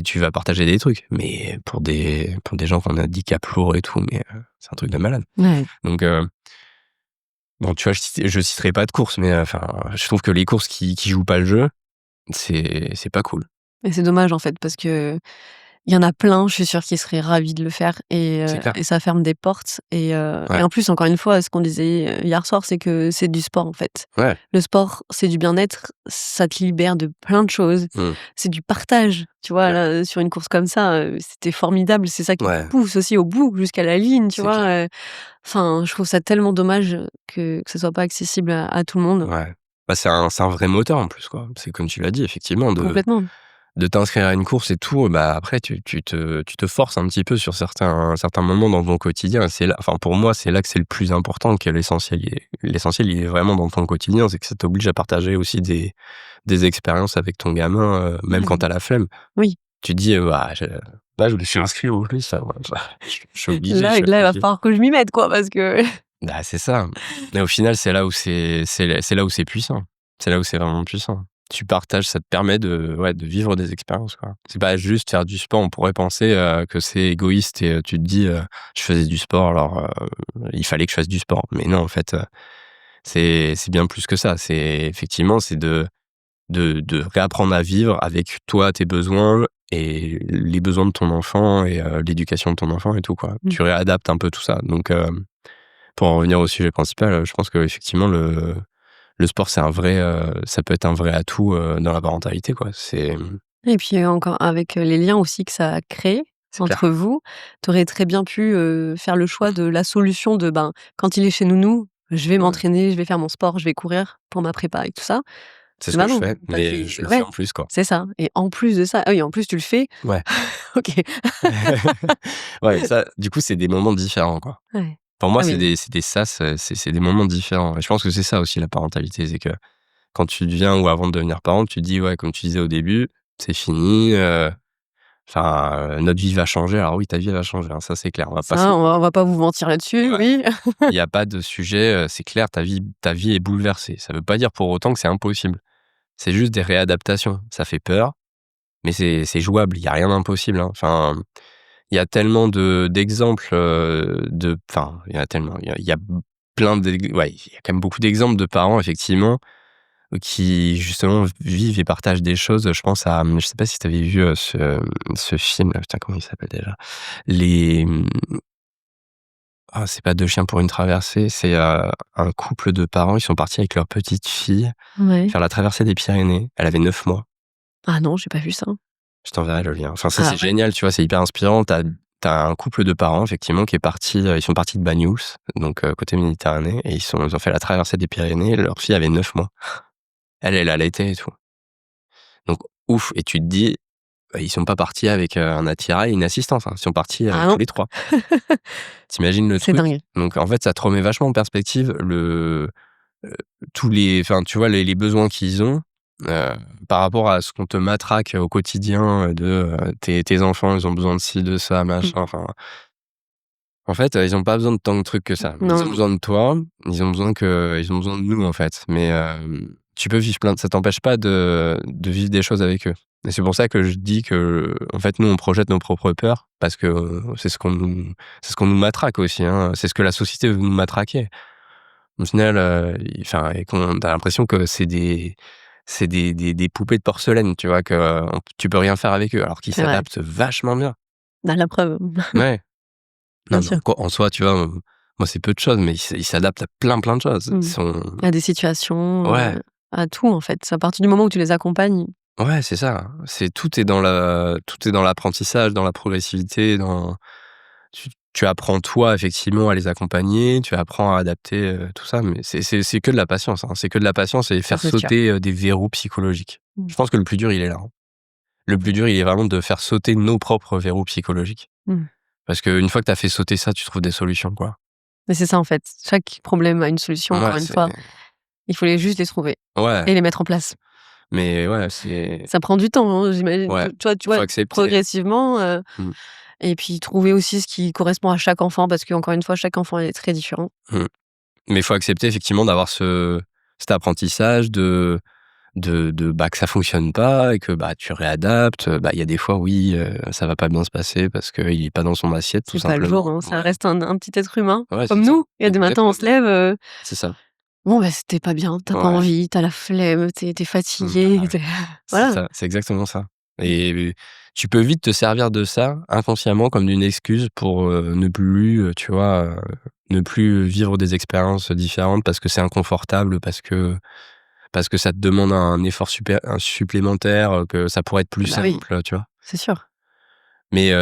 Tu vas partager des trucs, mais pour des gens qui ont un handicap lourd et tout, mais, c'est un truc de malade. Ouais. Donc, bon, tu vois, je citerai pas de courses, mais, enfin, je trouve que les courses qui jouent pas le jeu, c'est pas cool. Et c'est dommage, en fait, parce que il y en a plein, je suis sûre qu'ils seraient ravis de le faire C'est clair. et ça ferme des portes et Ouais, en plus, encore une fois, ce qu'on disait, hier soir, c'est que c'est du sport, en fait. ouais. Le sport, c'est du bien-être, ça te libère de plein de choses, Mmh. c'est du partage, tu vois? Ouais, Là, sur une course comme ça, c'était formidable, c'est ça qui te ouais, pousse aussi au bout, jusqu'à la ligne, tu c'est vois? clair. Enfin, je trouve ça tellement dommage que ça soit pas accessible à tout le monde. Ouais. Bah, c'est un vrai moteur en plus, quoi. C'est comme tu l'as dit, effectivement, Complètement. de t'inscrire à une course et tout, bah, après tu te forces un petit peu sur certains moments dans ton quotidien et c'est là enfin, pour moi, c'est là que c'est le plus important, que l'essentiel, il est vraiment dans ton quotidien. C'est que ça t'oblige à partager aussi des expériences avec ton gamin, même quand Ouais. tu as la flemme. Oui. Tu te dis: «Bah, je me suis inscrit aujourd'hui, ça va, je suis obligé, je Là suis là, il va affligé». falloir que je m'y mette quoi parce que Bah, c'est ça. Et au final, c'est là où c'est puissant. C'est là où c'est vraiment puissant. Tu partages, ça te permet de vivre des expériences, quoi. C'est pas juste faire du sport. On pourrait penser, que c'est égoïste et tu te dis, «Je faisais du sport, alors, il fallait que je fasse du sport». Mais non, en fait, c'est bien plus que ça. C'est effectivement, c'est de réapprendre à vivre avec toi, tes besoins et les besoins de ton enfant et l'éducation de ton enfant et tout, quoi. Mmh. Tu réadaptes un peu tout ça. Donc pour en revenir au sujet principal, je pense qu'effectivement le sport c'est un vrai, ça peut être un vrai atout, dans la parentalité, quoi. Et puis, encore avec, les liens aussi que ça a créé C'est entre clair. vous, tu aurais très bien pu, faire le choix de la solution de, ben, quand il est chez nounou, je vais Ouais, m'entraîner, je vais faire mon sport, je vais courir pour ma prépa et tout ça. c'est ce Bah que je non, fais, toi mais tu je le fais ouais, en plus, quoi. c'est ça et en plus de ça ah oui, en plus tu le fais, Ouais. OK. Ouais, ça, du coup, c'est des moments différents, quoi. Ouais. Pour moi, Ah oui. c'est des sas, c'est des moments différents et je pense que c'est ça aussi la parentalité, c'est que quand tu deviens ou avant de devenir parent, tu te dis, ouais, comme tu disais au début, c'est fini, enfin, notre vie va changer. Alors oui, ta vie va changer, hein, ça c'est clair. On va pas se Ça, on va pas vous mentir là-dessus, Ouais. oui. Il y a pas de sujet, c'est clair, ta vie est bouleversée. Ça veut pas dire pour autant que c'est impossible. C'est juste des réadaptations. Ça fait peur, mais c'est jouable. Il y a rien d'impossible, hein. Enfin, il y a tellement d'exemples, enfin, il y a tellement, il y a plein ouais, il y a quand même beaucoup d'exemples de parents effectivement, qui justement vivent et partagent des choses. Je pense à, je sais pas si tu avais vu, ce film là, putain comment il s'appelle déjà? Les, c'est pas 2 chiens pour une traversée, c'est, un couple de parents, ils sont partis avec leur petite fille Ouais. faire la traversée des Pyrénées. Elle avait 9 mois. Ah non, j'ai pas vu ça. Je t'enverrai le lien. Enfin ça, Ah c'est ouais. génial, tu vois? C'est hyper inspirant. T'as un couple de parents effectivement qui est parti, ils sont partis de Bagnous, donc côté Méditerranée et ils ont fait la traversée des Pyrénées. Leur fille avait 9 mois. Elle allaitait et tout. Donc ouf, et tu te dis, ils sont pas partis avec, un attirail et une assistance, hein. Ils sont partis, Ah tous non, les 3. Tu le c'est truc? dingue. Donc en fait, ça te remet vachement en perspective heu, enfin, tu vois, les besoins qu'ils ont, heu, par rapport à ce qu'on te matraque au quotidien, tes enfants, ils ont besoin de ci, de ça, machin, Mmh. enfin, en fait, ils ont pas besoin de tant de trucs que ça. Ils ont Non, besoin de toi, ils ont besoin de nous, en fait. Mais, tu peux vivre ça t'empêche pas de vivre des choses avec eux. Et c'est pour ça que je dis que, en fait, nous, on projette nos propres peurs parce que, c'est ce qu'on nous matraque aussi, hein. C'est ce que la société veut nous matraquer. Au final, enfin, et qu'on tu l'impression que c'est des poupées de porcelaine, tu vois? Que, tu peux rien faire avec eux, alors qu'ils c'est vrai. s'adaptent vachement bien. Bah, la preuve, Ouais. bien Non, mais sûr. en soi, tu vois, moi, c'est peu de choses, mais ils s'adaptent à plein de choses. Ils Mmh. sont À des situations, Ouais, à tout en fait. À partir du moment où tu les accompagnes. ouais, c'est ça. Tout est dans l'apprentissage, dans la progressivité, dans tu apprends toi, effectivement, à les accompagner, tu apprends à adapter, tout ça, mais c'est que de la patience, hein. C'est que de la patience et Ça, faire c'est sûr. sauter, des verrous psychologiques. Mmh. Je pense que le plus dur, il est là, hein. Le plus dur, il est vraiment de faire sauter nos propres verrous psychologiques. Mmh. Parce qu'une fois que tu as fait sauter ça, tu trouves des solutions, quoi. Mais c'est ça en fait. Chaque problème a une solution, Ouais, encore une c'est fois. Il faut juste les trouver ouais, et les mettre en place. mais ouais, c'est Ça prend du temps, hein, j'imagine. ouais, Tu vois, faut accepter. progressivement, Mmh, et puis trouver aussi ce qui correspond à chaque enfant parce qu'encore une fois, chaque enfant est très différent. mmh. Mais il faut accepter effectivement d'avoir cet apprentissage bah, que ça fonctionne pas et que, bah, tu réadaptes. Bah, il y a des fois, oui, ça va pas bien se passer parce qu'il est pas dans son assiette, tout C'est pas le jour, simplement. hein, ça Ouais, reste un petit être humain ouais, comme c'est ça. nous. Il y a des matins, on se Exactement, lève, c'est ça. bon, bah, c'était pas bien, tu pas Ouais, envie, tu la flemme, tu fatigué, bah, ouais, c'est voilà. ça, c'est exactement ça et tu peux vite te servir de ça, inconsciemment, comme d'une excuse pour, ne plus, tu vois, ne plus vivre des expériences différentes parce que c'est inconfortable, parce que ça te demande un effort supplémentaire, que ça pourrait être plus Ah bah oui, simple, tu vois? c'est sûr. Mais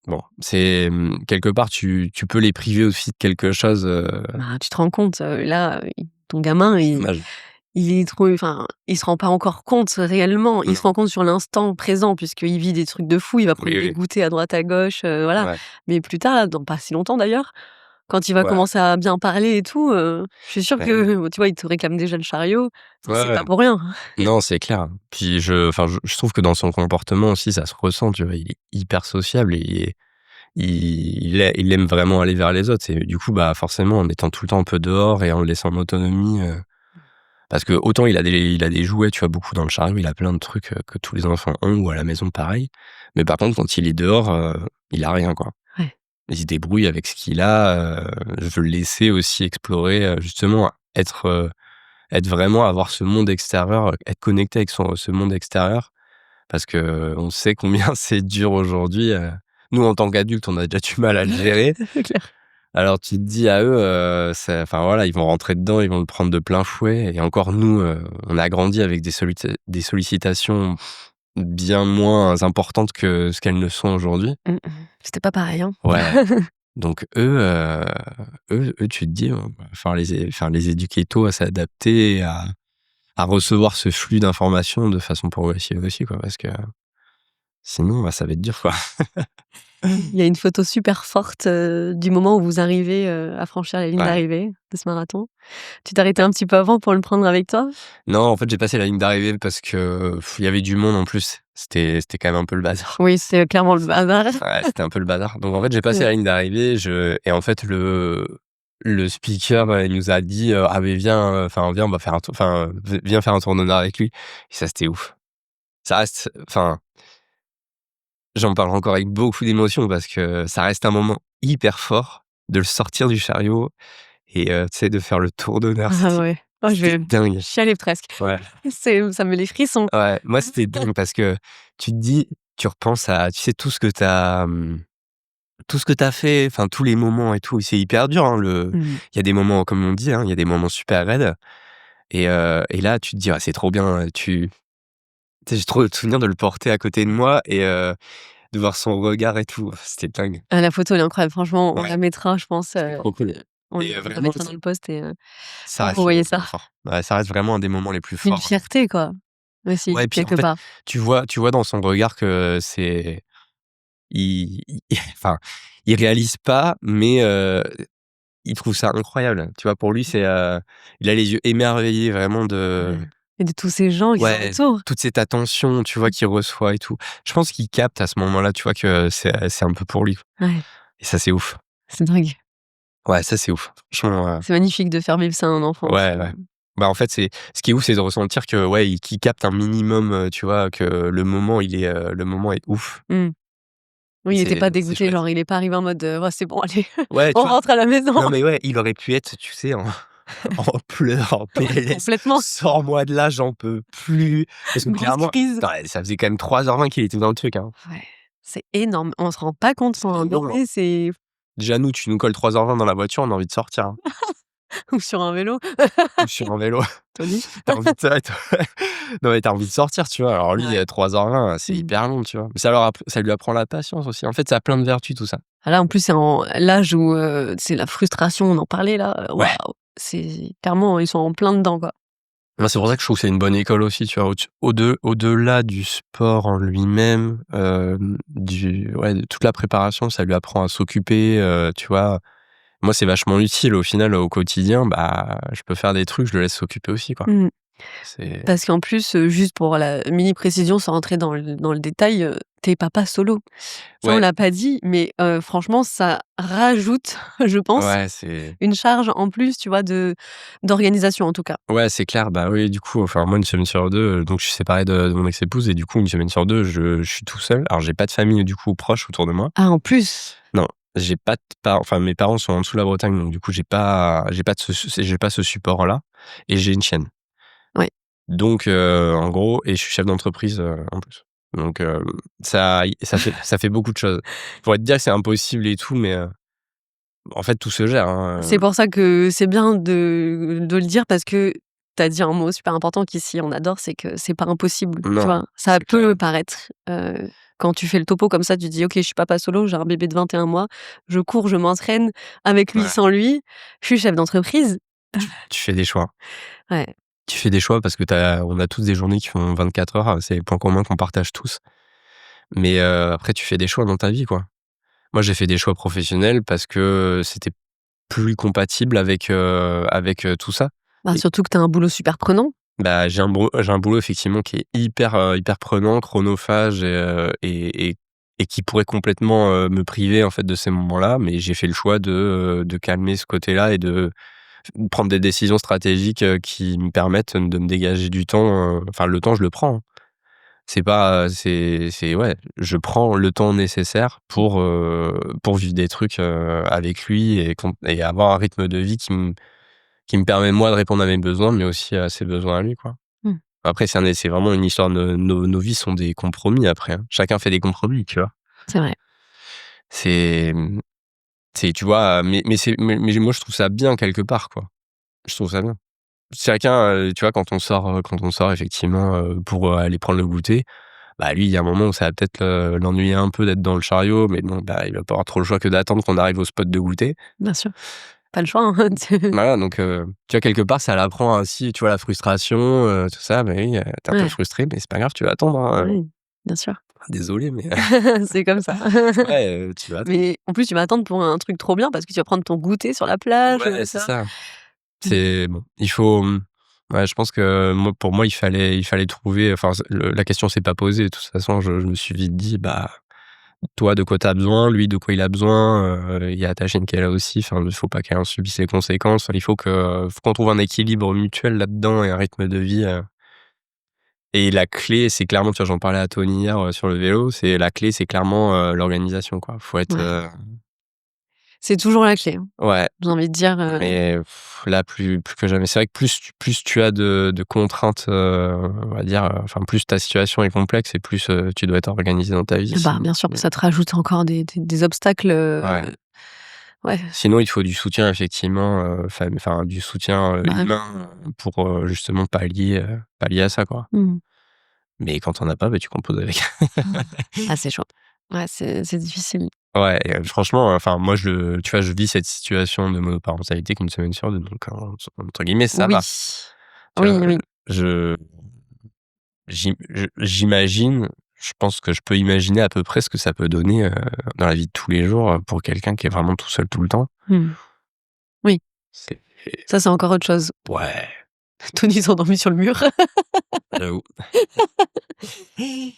bon, c'est, quelque part, tu peux les priver aussi de quelque chose, Bah, tu te rends compte, là, ton gamin, c'est il dommage. il se rend pas encore compte réellement. Il se Non. rend compte sur l'instant présent puisqu'il vit des trucs de fou, il va prendre Oui, des oui. goûters à droite à gauche, voilà. Ouais. Mais plus tard, là, dans pas si longtemps d'ailleurs, quand il va Ouais. commencer à bien parler et tout, je suis sûre Bah oui. que, tu vois, il te réclame déjà le chariot, Ouais, c'est ouais. pas pour rien. Non, c'est clair. Puis je trouve que dans son comportement aussi, ça se ressent, tu vois? Il est hyper sociable et il aime vraiment aller vers les autres et du coup, bah, forcément, en étant tout le temps un peu dehors et en le laissant en autonomie, parce que autant il a des jouets, tu vois, beaucoup dans le chariot, il a plein de trucs, que tous les enfants ont ou à la maison pareil. Mais par contre, quand il est dehors, il a rien, quoi. Ouais. Il se débrouille avec ce qu'il a, je veux le laisser aussi explorer, justement, être vraiment avoir ce monde extérieur, être connecté avec ce monde extérieur parce qu'on sait combien c'est dur aujourd'hui, nous, en tant qu'adultes, on a déjà du mal à le gérer. C'est clair. Alors tu te dis à eux, c'est enfin voilà, ils vont rentrer dedans, ils vont le prendre de plein fouet et encore nous, on a grandi avec des sollicitations bien moins importantes que ce qu'elles ne sont aujourd'hui. Mmh mh. C'était pas pareil, hein. Ouais, donc eux, tu te dis, va falloir les éduquer tôt à s'adapter, à recevoir ce flux d'informations de façon progressive aussi, quoi, parce que sinon, bah, ça va être dur, quoi. Il y a une photo super forte, du moment où vous arrivez, à franchir la ligne Ouais. d'arrivée de ce marathon. Tu t'es arrêtée un petit peu avant pour le prendre avec toi? Non, en fait, j'ai passé la ligne d'arrivée parce que, il y avait du monde en plus. C'était quand même un peu le bazar. Oui, c'est clairement le bazar. Ouais, c'était un peu le bazar. Donc en fait, j'ai passé Ouais. la ligne d'arrivée, et en fait, le speaker, il nous a dit, «Ah mais viens, viens, on va faire un tour enfin, viens faire un tour d'honneur avec lui» et ça, c'était ouf. Ça reste j'en parle encore avec beaucoup d'émotion parce que ça reste un moment hyper fort de le sortir du chariot et tu sais, de faire le tour d'honneur. Ah ouais. Oh, je C'était vais dingue. chialer presque. Ouais. Ça me met les frissons. Ouais, moi, c'était dingue parce que tu te dis tu repenses à, tu sais, tout ce que tu as fait, enfin, tous les moments et tout, c'est hyper dur, hein, Mmh. il y a des moments, comme on dit, hein, il y a des moments super raides et là, tu te dis: «Ah, c'est trop bien», tu sais, j'ai trop le souvenir de le porter à côté de moi et de voir son regard et tout. C'était dingue. Ah, la photo, elle est incroyable. Franchement, on Ouais, la mettra, je pense, c'était trop cool on et la vraiment, mettra dans le post et ça pour reste le revoyer moment ça. fort. Ouais, ça reste vraiment un des moments les plus Une forts. fierté, quoi, aussi, Ouais, puis en quelque fait, part. tu vois dans son regard que c'est il enfin, il réalise pas, mais il trouve ça incroyable. Tu vois? Pour lui, il a les yeux émerveillés vraiment de Ouais. Et de tous ces gens qui ouais, l'entourent. toute cette attention, tu vois, qu'il reçoit et tout. Je pense qu'il capte à ce moment-là, tu vois, que c'est un peu pour lui Ouais, et ça, c'est ouf. c'est dingue. Ouais, ça, c'est ouf. Franchement, C'est magnifique de faire vivre ça à un enfant aussi. ouais, ouais. Bah, en fait, ce qui est ouf, c'est de ressentir que, ouais, qu'il capte un minimum, tu vois, que le moment est ouf Mmh. et Oui, il était pas c'est dégoûté, chouette. genre il est pas arrivé en mode, «Ouais, c'est bon, allez, Ouais, on tu vois? rentre à la maison». Non, mais ouais, il aurait pu être, tu sais, en pleurs, en Ouais, PLS. complètement. «Sors-moi de là, j'en peux plus». Parce que Une grosse clairement, crise. ouais, ça faisait quand même 3h20 qu'il était dans le truc, hein. Ouais, c'est énorme. On se rend pas compte C'est pendant un énorme, hein. bébé, c'est Déjà, nous, tu nous colles 3h20 dans la voiture, on a envie de sortir, hein. ou sur un vélo, Ou sur un vélo. Tony. Tu as envie de ouais, non, mais tu as envie de sortir, tu vois? Alors lui, Ouais. 3h20, c'est Mmh. hyper long, tu vois? Mais ça lui apprend la patience aussi. En fait, ça a plein de vertus, tout ça. Ah là, en plus, c'est en l'âge où, c'est la frustration, on en parlait là, Ouais. waouh! C'est clairement, ils sont en plein dedans, quoi. Moi, c'est pour ça que je trouve que c'est une bonne école aussi, tu vois? Au-delà du sport en lui-même, de toute la préparation, ça lui apprend à s'occuper, tu vois? Moi, c'est vachement utile au final, au quotidien, bah, je peux faire des trucs, je le laisse s'occuper aussi, quoi. Mmh. C'est Parce qu'en plus, juste pour la mini précision, sans rentrer dans le détail, tu es papa solo. Ça, on ouais, l'a pas dit, mais franchement, ça rajoute, je pense, ouais, c'est une charge en plus, tu vois, d'organisation, en tout cas. ouais, c'est clair, bah, oui, du coup, enfin, moi, une semaine sur 2, donc je suis séparé de mon ex-épouse et du coup, une semaine sur 2, je suis tout seul. Alors, j'ai pas de famille, du coup, proche autour de moi. Ah, en plus? Non, j'ai pas de parents, enfin, mes parents sont en dessous de la Bretagne, donc du coup, j'ai pas ce support-là et j'ai une chienne. Ouais. Donc en gros et je suis chef d'entreprise, en plus. Donc ça fait beaucoup de choses. Je pourrais te dire que c'est impossible et tout, mais en fait, tout se gère, hein, C'est pour ça que c'est bien de le dire parce que tu as dit un mot super important qu'ici on adore, c'est que c'est pas impossible, tu non, vois? Ça c'est clair. peut paraître, quand tu fais le topo comme ça, tu dis: «OK, je suis papa solo, j'ai un bébé de 21 mois, je cours, je m'entraîne avec lui, Ouais, sans lui, je suis chef d'entreprise». tu fais des choix. Ouais. tu fais des choix parce que on a tous des journées qui font 24 heures, c'est les points communs qu'on partage tous. Mais après tu fais des choix dans ta vie, quoi. Moi, j'ai fait des choix professionnels parce que c'était plus compatible avec tout ça. Bah, Et surtout que tu as un boulot super prenant. bah, j'ai un boulot effectivement qui est hyper prenant, chronophage et qui pourrait complètement, me priver en fait de ces moments-là. Mais j'ai fait le choix de calmer ce côté-là et de prendre des décisions stratégiques, qui me permettent de me dégager du temps, enfin le temps je le prends, hein. C'est pas, c'est ouais, je prends le temps nécessaire pour vivre des trucs, avec lui et avoir un rythme de vie qui me permet moi de répondre à mes besoins, mais aussi à ses besoins à lui, quoi. Mmh. Après c'est vraiment une histoire de nos vies sont des compromis après, hein. Chacun fait des compromis, tu vois? C'est vrai. C'est, c'est tu vois? Mais moi je trouve ça bien quelque part, quoi. Je trouve ça bien. Chacun, tu vois, quand on sort effectivement, pour, aller prendre le goûter, bah, lui, il y a un moment où ça va peut-être l'ennuyer un peu d'être dans le chariot, mais bon, bah, il va pas avoir trop le choix que d'attendre qu'on arrive au spot de goûter. Bien sûr. Pas le choix, hein. Voilà, donc tu vois, quelque part, ça l'apprend aussi, tu vois, la frustration, tout ça. Bah oui, tu un peu Ouais, frustré, mais c'est pas grave, tu vas attendre, hein, oui, bien sûr. désolé, mais C'est comme ça. ouais, tu vas attendre. Mais en plus, tu vas attendre pour un truc trop bien parce que tu vas prendre ton goûter sur la plage, Ouais, tu c'est vois? ça. Mmh. C'est bon, il faut, ouais, je pense que moi, pour moi, il fallait trouver, enfin, la question s'est pas posée. De toute façon, je me suis vite dit: «Bah, toi, de quoi tu as besoin, lui, de quoi il a besoin, il y a ta chienne qui est là aussi, enfin, il faut pas qu'elle en subisse les conséquences. Enfin, il faut qu'on trouve un équilibre mutuel là-dedans et un rythme de vie, et la clé, c'est clairement, tu vois, j'en parlais à Tony hier, sur le vélo, la clé, c'est clairement, l'organisation, quoi. Faut être, Ouais, c'est toujours la clé, hein. ouais, J'ai envie de dire, mais là, plus que jamais. C'est vrai que plus tu as de contraintes, on va dire, enfin, plus ta situation est complexe et plus, tu dois être organisé dans ta vie, bah, sinon bien sûr, ça te rajoute encore des obstacles, ouais. ouais, Sinon, il faut du soutien effectivement, enfin du soutien, bah, oui. humain, pour, justement pallier à ça, quoi. Mmh. Mais quand on as pas, bah, tu composes avec. Mmh. Ah, c'est chaud. Ouais, c'est difficile. Ouais et franchement, enfin moi tu vois, je vis cette situation de monoparentalité qu'une semaine sur 2 donc entre guillemets «ça Oui. va». Tu Oui, vois? oui. Je j'imagine, je pense que je peux imaginer à peu près ce que ça peut donner, dans la vie de tous les jours, pour quelqu'un qui est vraiment tout seul tout le temps. Mmh. Oui, C'est ça, c'est encore autre chose. ouais, Tony s'endormit sur le mur. j'avoue,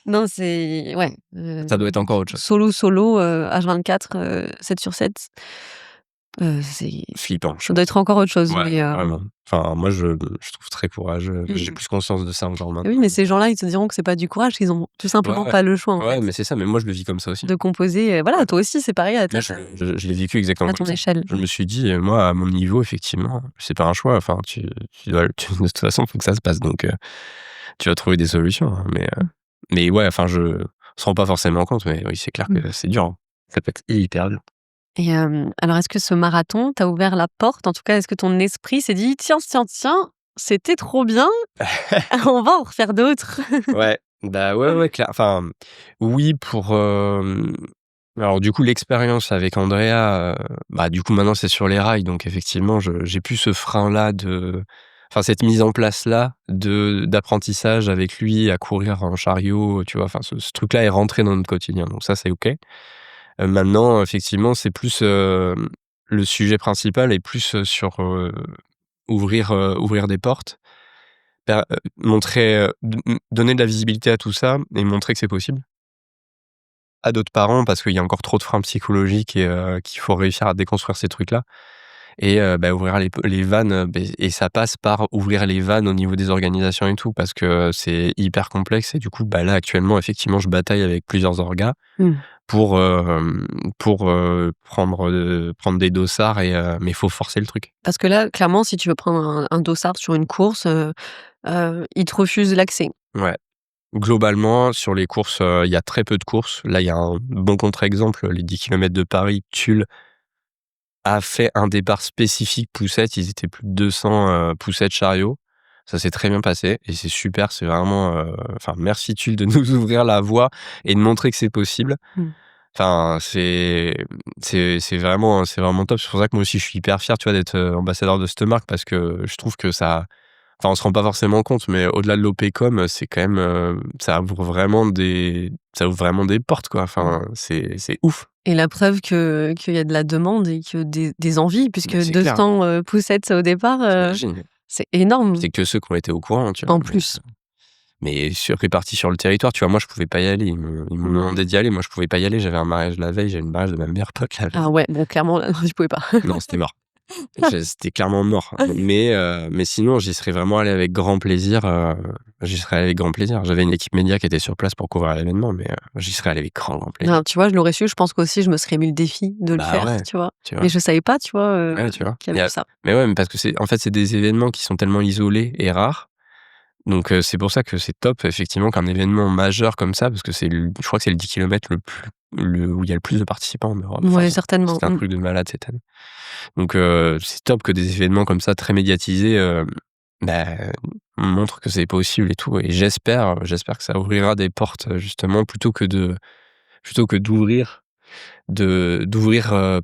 Non, c'est ouais, ça doit être encore autre chose. solo, H24, 7/7, c'est Flippant, je ça doit pense. être encore autre chose, Ouais, mais vraiment. Enfin, moi, je trouve très courageux. J'ai mmh. plus conscience de ça encore Oui, maintenant. mais ces gens-là, ils te diront que c'est pas du courage, qu'ils ont tout Ouais, simplement ouais. pas le choix, en Ouais, fait, mais c'est ça, mais moi, je le vis comme ça aussi. de composer, Ouais. voilà, toi aussi, c'est pareil Moi, je l'ai vécu exactement à comme ton ça. échelle. Je me suis dit, moi, à mon niveau, effectivement, c'est pas un choix. Enfin, de toute façon, faut que ça se passe. Donc, tu vas trouver des solutions, hein, Mmh. mais ouais, enfin, on se rend pas forcément compte, mais oui, c'est clair Mmh. que c'est dur, hein. Ça peut être hyper dur. Et alors est-ce que ce marathon t'a ouvert la porte? En tout cas, est-ce que ton esprit s'est dit: «Tiens, tiens, tiens, c'était trop bien, on va en refaire d'autres»? Ouais, bah, ouais, ouais, clair enfin, oui, alors du coup, l'expérience avec Andrea, bah, du coup, maintenant, c'est sur les rails, donc effectivement, j'ai plus ce frein-là enfin, cette mise en place-là d'apprentissage avec lui à courir en chariot, tu vois? Enfin, ce truc-là est rentré dans notre quotidien, donc ça, c'est OK. Maintenant, effectivement, c'est plus, le sujet principal est plus, sur, ouvrir des portes. Montrer, donner de la visibilité à tout ça et montrer que c'est possible à d'autres parents parce qu'il y a encore trop de freins psychologiques et qu'il faut réussir à déconstruire ces trucs-là et bah, ouvrir les vannes, et ça passe par ouvrir les vannes au niveau des organisations et tout parce que c'est hyper complexe et du coup, bah, là, actuellement, effectivement, je bataille avec plusieurs orgas Mmh. pour, prendre des dossards mais il faut forcer le truc. Parce que là, clairement, si tu veux prendre un dossard sur une course, ils te refusent l'accès. Ouais. Globalement, sur les courses, il y a très peu de courses. Là, il y a un bon contre-exemple, les 10 kilomètres de Paris. Tulle a fait un départ spécifique poussette. Ils étaient plus de 200, poussettes chariot. Ça s'est très bien passé et c'est super. C'est vraiment, enfin, merci Tulle de nous ouvrir la voie et de montrer que c'est possible. Mmh. Enfin, c'est vraiment top. C'est pour ça que moi aussi, je suis hyper fier, tu vois, d'être, ambassadeur de cette marque parce que je trouve que ça enfin, on se rend pas forcément compte, mais au-delà de l'OPCOM, c'est quand même, ça ouvre vraiment des portes, quoi. Enfin, c'est ouf. Et la preuve qu'il y a de la demande et que des envies, puisque C'est clair, 200 poussettes au départ, tu c'est énorme C'est que ceux qui ont été au courant, tu vois? en Mais plus. répartis sur le territoire, tu vois? Moi, je pouvais pas y aller. Ils m'ont Ouais. demandé d'y aller, moi, je pouvais pas y aller. J'avais un mariage la veille, j'avais le mariage de ma meilleure pote la Ah veille. ouais, bon clairement là, je pouvais pas. Non, c'était mort. C'était clairement mort. Mais sinon, j'y serais vraiment allé avec grand plaisir, j'y serais allé avec grand plaisir. J'avais une équipe média qui était sur place pour couvrir l'événement, mais j'y serais allé avec grand, grand plaisir. Non, tu vois, je l'aurais su, je pense qu'aussi je me serais mis le défi de le Bah faire, ouais, tu vois? tu Mais vois? je savais pas, tu vois, Ouais, tu vois? qu'il y avait ça. Mais ouais, mais parce que en fait, c'est des événements qui sont tellement isolés et rares. Donc c'est pour ça que c'est top effectivement qu'un événement majeur comme ça, parce que je crois que c'est le 10 kilomètres où il y a le plus de participants en Europe. Enfin, Ouais, certainement. c'est un truc de malade cette année. Donc c'est top que des événements comme ça très médiatisés, bah, montrent que c'est possible et tout, et j'espère que ça ouvrira des portes, justement, plutôt que d'ouvrir,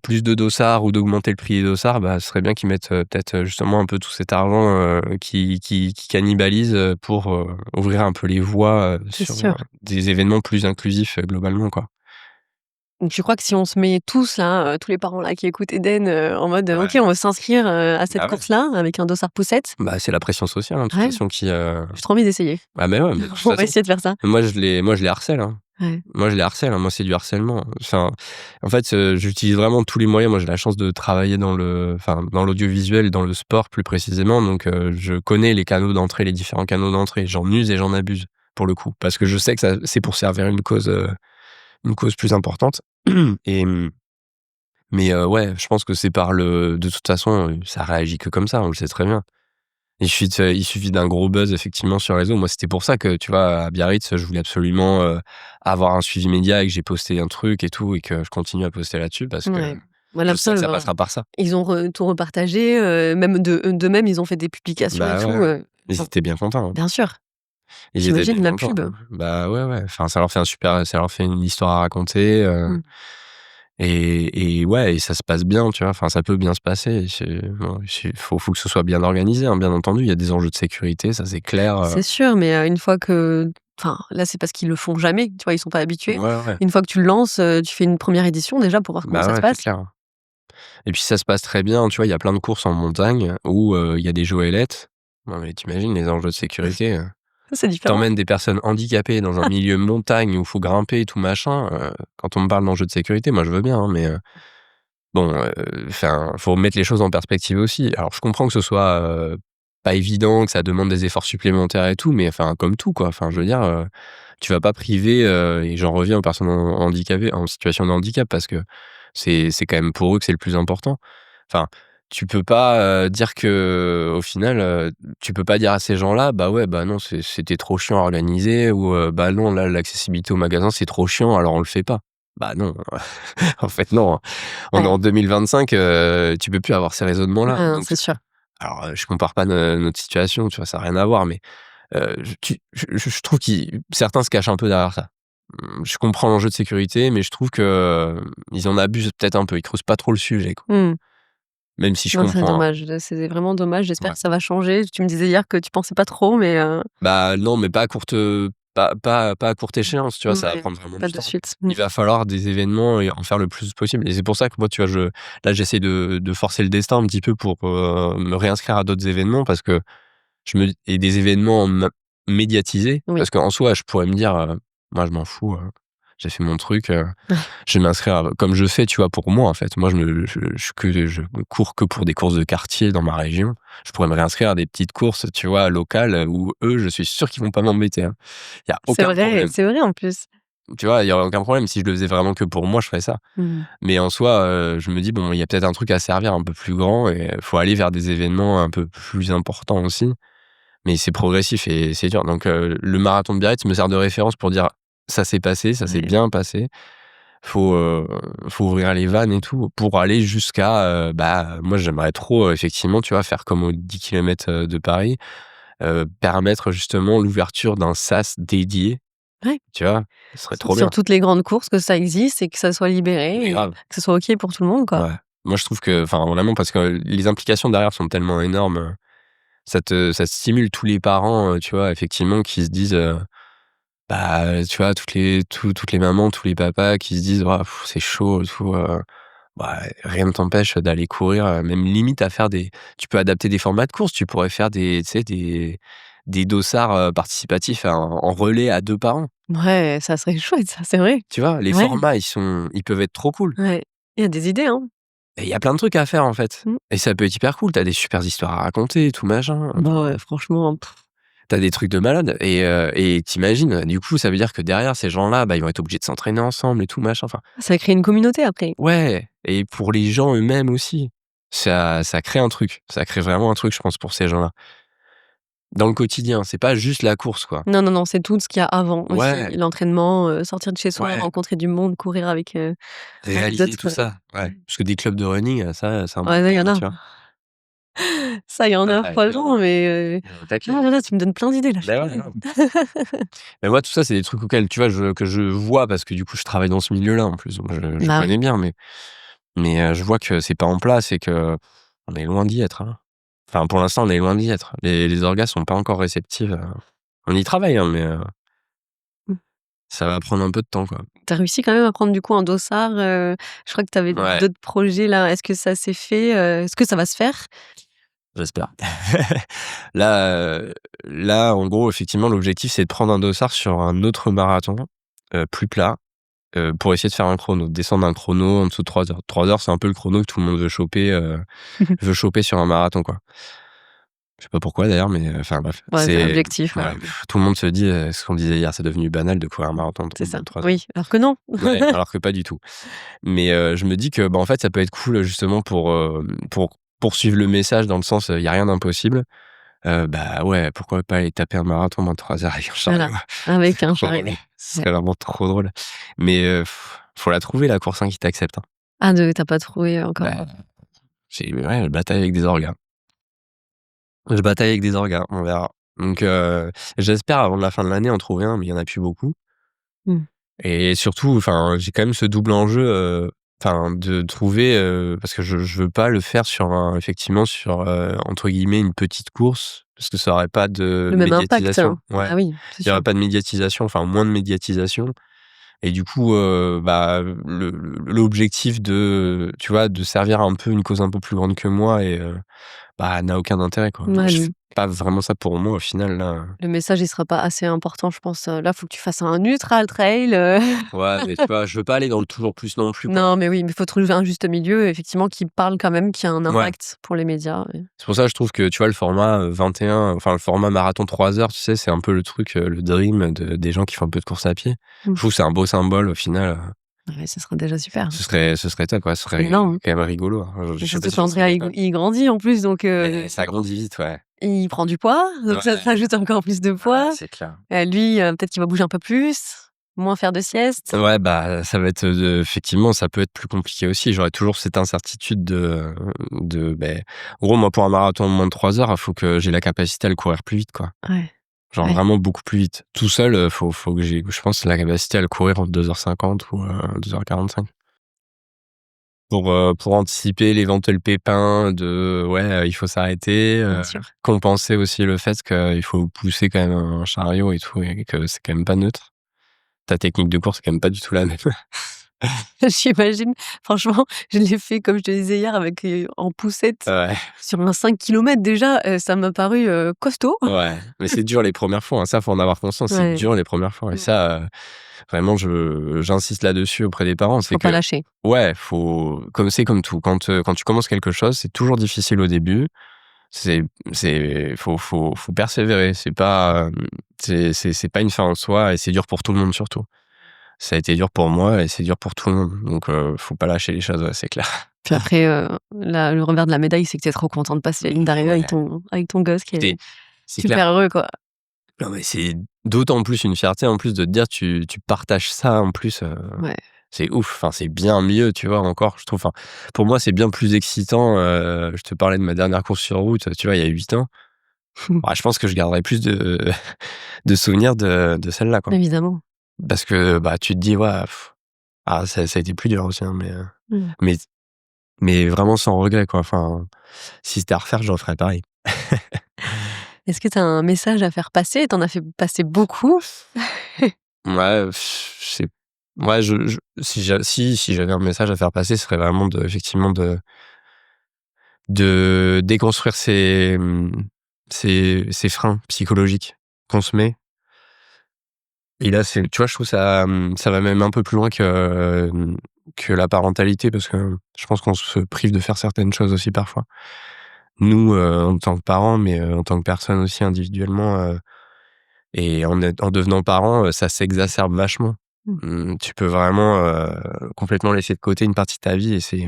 plus de dossards ou d'augmenter le prix des dossards. Bah, ce serait bien qu'ils mettent, peut-être, justement un peu tout cet argent, qui cannibalise, pour, ouvrir un peu les voies, C'est sur, sûr. des événements plus inclusifs, globalement, quoi. Donc tu crois que si on se met tous là, tous les parents là qui écoutent Eden, en mode, Ouais. OK, on veut s'inscrire, à cette Bah, ouais. course-là avec un dossard poussette, Bah, c'est la pression sociale, hein, de toute ouais, façon qui, j'ai trop envie d'essayer. ah mais ouais, mais de toute On va façon, essayer de faire ça. moi je les harcèle, hein. Ouais. Moi je les harcèle, hein, moi c'est du harcèlement. Enfin, en fait, j'utilise vraiment tous les moyens. Moi j'ai la chance de travailler dans l'audiovisuel, dans le sport plus précisément, donc je connais les canaux d'entrée, les différents canaux d'entrée. J'en use et j'en abuse, pour le coup, parce que je sais que c'est pour servir une cause plus importante. et ouais, je pense que c'est de toute façon, ça réagit que comme ça, on le sait très bien. Il suffit d'un gros buzz effectivement sur les réseaux. Moi, c'était pour ça que, tu vois, à Biarritz, je voulais absolument, avoir un suivi média et que j'ai posté un truc et tout, et que je continue à poster là-dessus parce que Ouais. Moi, je sais l'impression, que ça passera par ça. ils ont tout repartagé, même d'eux-mêmes, ils ont fait des publications et Bah, tout, ouais, ouais. Ils enfin, étaient bien contents, hein. bien sûr. Ils étaient J'imagine bien la contents. pub. Bah, ouais, ouais. Enfin, ça leur fait une histoire à raconter, Mmh. et ouais, et ça se passe bien, tu vois? Enfin, ça peut bien se passer. Bon, faut que ce soit bien organisé, hein, bien entendu. Il y a des enjeux de sécurité, ça c'est clair, C'est sûr, mais une fois que enfin, là, c'est parce qu'ils le font jamais, tu vois? Ils sont pas ouais, habitués. ouais. Une fois que tu le lances, tu fais une première édition déjà pour voir comment Bah, ça se ouais, c'est passe. clair. Et puis ça se passe très bien, tu vois? Il y a plein de courses en montagne où, il y a des goélettes. Non mais tu les enjeux de sécurité, C'est différent. tu des personnes handicapées dans un milieu montagne où il faut grimper et tout machin, quand on me parle d'enjeux de sécurité, moi je veux bien, hein, mais bon, enfin, faut mettre les choses en perspective aussi. Alors je comprends que ce soit, pas évident, que ça demande des efforts supplémentaires et tout, mais enfin, comme tout, quoi. Enfin, je veux dire, tu vas pas priver, et j'en reviens aux personnes handicapées, en situation de handicap, parce que c'est quand même pour eux que c'est le plus important. Enfin, tu peux pas, dire que au final, tu peux pas dire à ces gens-là: «Bah ouais, bah non, c'était trop chiant à organiser», ou «Bah non, là, l'accessibilité au magasin, c'est trop chiant, alors on le fait pas». Bah non, en fait non, hein. On est Ouais. en 2025, tu peux plus avoir ces raisonnements-là. Non, Donc c'est sûr. alors, je compare pas notre situation, tu vois? Ça a rien à voir, mais je trouve qu'ils certains se cachent un peu derrière ça. Je comprends l'enjeu de sécurité, mais je trouve que, ils en abusent peut-être un peu. Ils creusent pas trop le sujet, quoi. Mmh. Même si je Non, c'est comprends, hein. dommage, c'est vraiment dommage. J'espère Ouais. que ça va changer. Tu me disais hier que tu pensais pas trop, mais Bah, non, mais pas à courte échéance, tu vois? Ça va ouais, prendre vraiment pas du de temps. suite. Il va falloir des événements et en faire le plus possible, et c'est pour ça que moi, tu vois, là, j'essaie de forcer le destin un petit peu pour, me réinscrire à d'autres événements, parce que et des événements médiatisés, Oui. parce qu'en soi, je pourrais me dire, «Moi, je m'en fous, j'ai fait mon truc, je vais m'inscrire comme je fais, tu vois, pour moi, en fait. Moi, je cours que pour des courses de quartier dans ma région. Je pourrais me réinscrire à des petites courses, tu vois, locales, où eux, je suis sûr qu'ils vont pas m'embêter, hein. Il y a aucun problème. C'est vrai en plus. Tu vois, il y aurait aucun problème. Si je le faisais vraiment que pour moi, je ferais ça. Mmh. Mais en soi, je me dis: «Bon, il y a peut-être un truc à servir un peu plus grand, et faut aller vers des événements un peu plus importants aussi». Mais c'est progressif et c'est dur. Donc le marathon de Biarritz me sert de référence pour dire: «Ça s'est passé, ça s'est Ouais. bien passé». Faut, heu, faut ouvrir les vannes et tout pour aller jusqu'à, bah, moi j'aimerais trop, effectivement, tu vois, faire comme aux 10 kilomètres, de Paris, permettre justement l'ouverture d'un sas dédié, Ouais. tu vois? Ce serait trop Sur bien. toutes les grandes courses, que ça existe et que ça soit Mais libéré et grave, que ce soit OK pour tout le monde, quoi. ouais. Moi je trouve que, enfin, vraiment, parce que les implications derrière sont tellement énormes, ça stimule tous les parents, tu vois, effectivement, qui se disent, bah, tu vois, toutes les mamans, tous les papas qui se disent: «Oh, c'est chaud et tout, bah, rien ne t'empêche d'aller courir», même limite à faire tu peux adapter des formats de course. Tu pourrais faire tu sais, des dossards, participatifs en relais à 2 par an. Ouais, ça serait chouette ça, c'est vrai. Tu vois? Les Ouais, formats, ils peuvent être trop cool ouais. Il y a des idées, hein. et il y a plein de trucs à faire, en fait Mmh. et ça peut être hyper cool. Tu as des super histoires à raconter, tout machin. Bah, ouais, franchement, Tu as des trucs de malade et tu du coup, ça veut dire que derrière ces gens-là, bah, ils vont être obligés de s'entraîner ensemble et tout machin, enfin ça crée une communauté après. ouais et pour les gens eux-mêmes aussi. Ça crée un truc. Ça crée vraiment un truc, je pense, pour ces gens-là. Dans le quotidien, c'est pas juste la course, quoi. Non, non, non, c'est tout ce qu'il y a avant aussi. Ouais, L'entraînement, sortir de chez soi, ouais, rencontrer du monde, courir avec réaliser tout d'autres, ça, ouais. Parce que des clubs de running, ça, c'est ouais, ça, il y important, en hein, a. tu vois? Ça, il y en a, Ouais, il y en franchement, a mais il y en a un paquet. ah là là, tu me donnes plein d'idées là, je suis Bah, ouais, curieuse. grave. Mais moi, tout ça, c'est des trucs auxquels, tu vois, que je vois parce que du coup, je travaille dans ce milieu-là, en plus, donc je Bah, oui. connais bien, mais je vois que c'est pas en place et qu'on est loin d'y être, hein. Enfin, pour l'instant, on est loin d'y être. Les orgas sont pas encore réceptifs, on y travaille, hein, mais Mmh. ça va prendre un peu de temps, quoi. Tu as réussi quand même à prendre du coup un dossard, je crois que tu avais Ouais, d'autres projets là. Est-ce que ça s'est fait? Est-ce que ça va se faire? j'espère. Là, là, en gros, effectivement, l'objectif, c'est de prendre un dossard sur un autre marathon, plus plat, pour essayer de faire un chrono, descendre un chrono en dessous de 3 heures. 3 heures, c'est un peu le chrono que tout le monde veut choper sur un marathon, quoi. Je sais pas pourquoi d'ailleurs, mais enfin bref, Ouais, c'est l'objectif, ouais, ouais, tout le monde se dit, ce qu'on disait hier, c'est devenu banal de courir un marathon c'est en ça. moins de 3 heures. Oui, alors que non. Ouais, alors que pas du tout. Mais je me dis que, bah, en fait, ça peut être cool justement pour poursuivre le message dans le sens, il y a rien d'impossible. Bah, ouais, pourquoi pas aller taper un marathon en moins de 3 heures avec un chariot? Voilà, avec un Trop drôle, chariot. ce Ouais. serait vraiment trop drôle. Mais faut la trouver la course, hein, qui t'accepte, hein. Ah de tu pas trouvé encore? Bah, ouais, je bataille avec des orgas. Je bataille avec des orgas, on verra. Donc j'espère avant la fin de l'année en trouver un, mais il y en a plus beaucoup Mmh. et surtout, enfin, j'ai quand même ce double enjeu, enfin, de trouver, parce que je veux pas le faire effectivement sur, entre guillemets «une petite course», parce que ça aurait pas de Le même impact, médiatisation. hein. Ouais, Bah oui, c'est il y aurait sûr. pas de médiatisation, enfin moins de médiatisation et du coup, bah, l'objectif tu vois, de servir un peu une cause un peu plus grande que moi bah, n'a aucun intérêt, quoi. Ouais, Je fais pas vraiment ça pour moi au final, là. le message, il sera pas assez important, je pense, là, faut que tu fasses un ultra trail, Ouais, mais tu vois, je veux pas aller dans le toujours plus non plus, quoi. non, mais oui, mais faut trouver un juste milieu, effectivement, qui parle quand même, qui a un Ouais. impact pour les médias, ouais. C'est pour ça que je trouve que, tu vois, le format, 21, enfin, le format marathon 3 heures, tu sais, c'est un peu le truc, le dream des gens qui font un peu de course à pied. Mmh. Je trouve que c'est un beau symbole au final, Ouais, ce serait déjà super. ce serait top, ouais, ce C'est serait énorme, hein. quand même rigolo, hein. Je Et sais pas surtout si je serais qu'Andrea, capable. il grandit en plus, donc Et ça grandit vite, ouais. il prend du poids, donc ça Ouais, rajoute encore plus de ouais, poids. c'est clair. Lui, peut-être qu'il va bouger un peu plus, moins faire de sieste. Ouais, bah, ça va être, effectivement, ça peut être plus compliqué aussi. J'aurais toujours cette incertitude beh, en gros, moi, pour un marathon en moins de 3 heures, il faut que j'ai la capacité à le courir plus vite, quoi. Ouais, Genre ouais. vraiment beaucoup plus vite. Tout seul, faut que j'ai, je pense, la capacité à le courir en 2h50 ou 2h45. Pour anticiper l'éventuel pépin ouais, il faut s'arrêter, Bien sûr. compenser aussi le fait qu'il faut pousser quand même un chariot et tout et que c'est quand même pas neutre. Ta technique de course est quand même pas du tout la même. J'imagine. Franchement, je l'ai fait, comme je te disais hier, avec, en poussette Ouais. sur un 5 kilomètres déjà, ça m'a paru, costaud. Ouais, mais c'est dur les premières fois, hein, ça faut en avoir conscience, c'est Ouais. dur les premières fois et Mmh. ça, vraiment j'insiste là-dessus auprès des parents, c'est Faut pas que lâcher. ouais, c'est comme tout, quand tu commences quelque chose, c'est toujours difficile au début, faut persévérer, c'est pas, c'est pas une fin en soi et c'est dur pour tout le monde surtout. Ça a été dur pour moi et c'est dur pour tout le monde, donc faut pas lâcher les choses, ouais, c'est clair. Puis après, le revers de la médaille, c'est que tu es trop content de passer la ligne d'arrivée Ouais, avec ton gosse qui c'est est c'est clair. super heureux, quoi. Non, mais c'est d'autant plus une fierté en plus de te dire tu partages ça en plus, Ouais. c'est ouf, enfin c'est bien mieux, tu vois? Encore je trouve, enfin pour moi c'est bien plus excitant, je te parlais de ma dernière course sur route, tu vois? Il y a 8 ans. Bah, je pense que je garderai plus de de souvenirs de celle-là, quoi. Évidemment. Parce que, bah, tu te dis: «Ouais, ça a été plus dur aussi, hein», Mmh. mais mais vraiment sans regret, quoi. Enfin, si c'était à refaire, je referais pareil. Est-ce que tu as un message à faire passer? Tu en as fait passer beaucoup? Ouais, c'est ouais, je si j'avais un message à faire passer, ce serait vraiment effectivement de déconstruire ces freins psychologiques qu'on se met. Et là, tu vois, je trouve ça, ça va même un peu plus loin que la parentalité parce que je pense qu'on se prive de faire certaines choses aussi parfois. Nous, en tant que parents, mais en tant que personne aussi individuellement, et en devenant parent, ça s'exacerbe vachement. Mmh. Tu peux vraiment, complètement laisser de côté une partie de ta vie et c'est,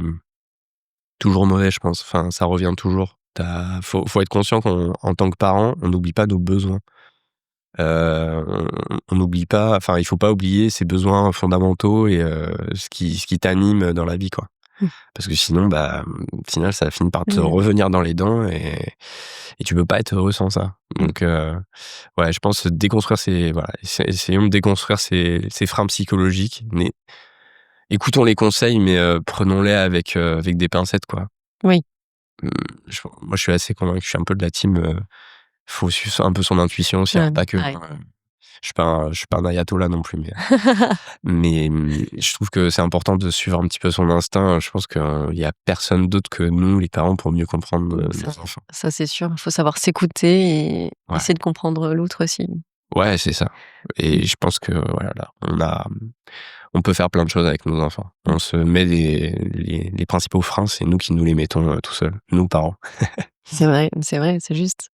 toujours mauvais, je pense. Enfin, ça revient toujours. Faut être conscient qu'en tant que parent, on n'oublie pas nos besoins. On n'oublie pas, enfin, il faut pas oublier ses besoins fondamentaux et ce qui t'anime dans la vie, quoi. Mmh. Parce que sinon, bah, au final, ça finit par te Mmh. revenir dans les dents et tu peux pas être heureux sans ça. Mmh. Donc, ouais, je pense déconstruire voilà, essayons de déconstruire ces freins psychologiques. Mais écoutons les conseils, mais prenons-les avec des pincettes, quoi. Oui. Mmh, moi, je suis assez convaincu, je suis un peu de la team, faut suivre un peu son intuition aussi. Ouais, Alors pas que, pareil. je suis pas un ayatollah non plus, mais je trouve que c'est important de suivre un petit peu son instinct. Je pense qu'il y a personne d'autre que nous, les parents, pour mieux comprendre Ça nos enfants. ça c'est sûr, il faut savoir s'écouter et Ouais, essayer de comprendre l'autre aussi. ouais, c'est ça. Mmh. Et je pense que voilà, là, on peut faire plein de choses avec nos enfants. Mmh. On se met les principaux freins, c'est nous qui nous les mettons tout seuls, nous parents. C'est vrai, c'est juste.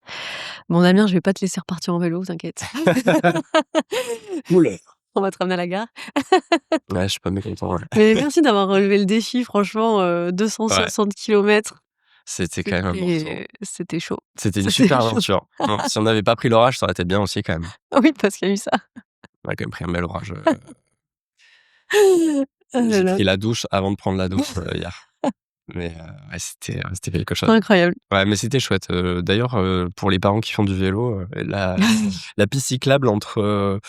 Bon Damien, je vais pas te laisser repartir en vélo, t'inquiète. Cool. On va te ramener à la gare. Ouais, je suis pas mécontent, ouais. Mais merci d'avoir relevé le défi, franchement, Ouais, 260 kilomètres, c'était quand même un morceau. c'était chaud. C'était une C'était super chaud. aventure. Bon, si on n'avait pas pris l'orage, ça aurait été bien aussi quand même. Oui, parce qu'il y a eu ça. On a quand même pris un bel orage. Oh là J'ai là, pris la douche avant de prendre la douche, hier. Mais ouais, c'était quelque chose. incroyable. Ouais, mais c'était chouette. D'ailleurs, pour les parents qui font du vélo, la piste cyclable entre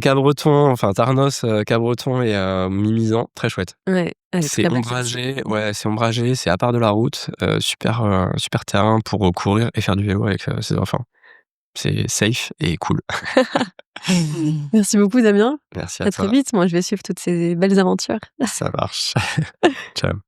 Cabreton, enfin Tarnos, Cabreton et Mimizan, très chouette. Ouais, elle est C'est très belle celle-ci. ombragé, ouais, c'est ombragé, c'est à part de la route, super terrain pour courir et faire du vélo avec ses enfants. C'est safe et cool. Merci beaucoup Damien. Merci à À très toi, vite, moi je vais suivre toutes ces belles aventures. ça marche. Ciao.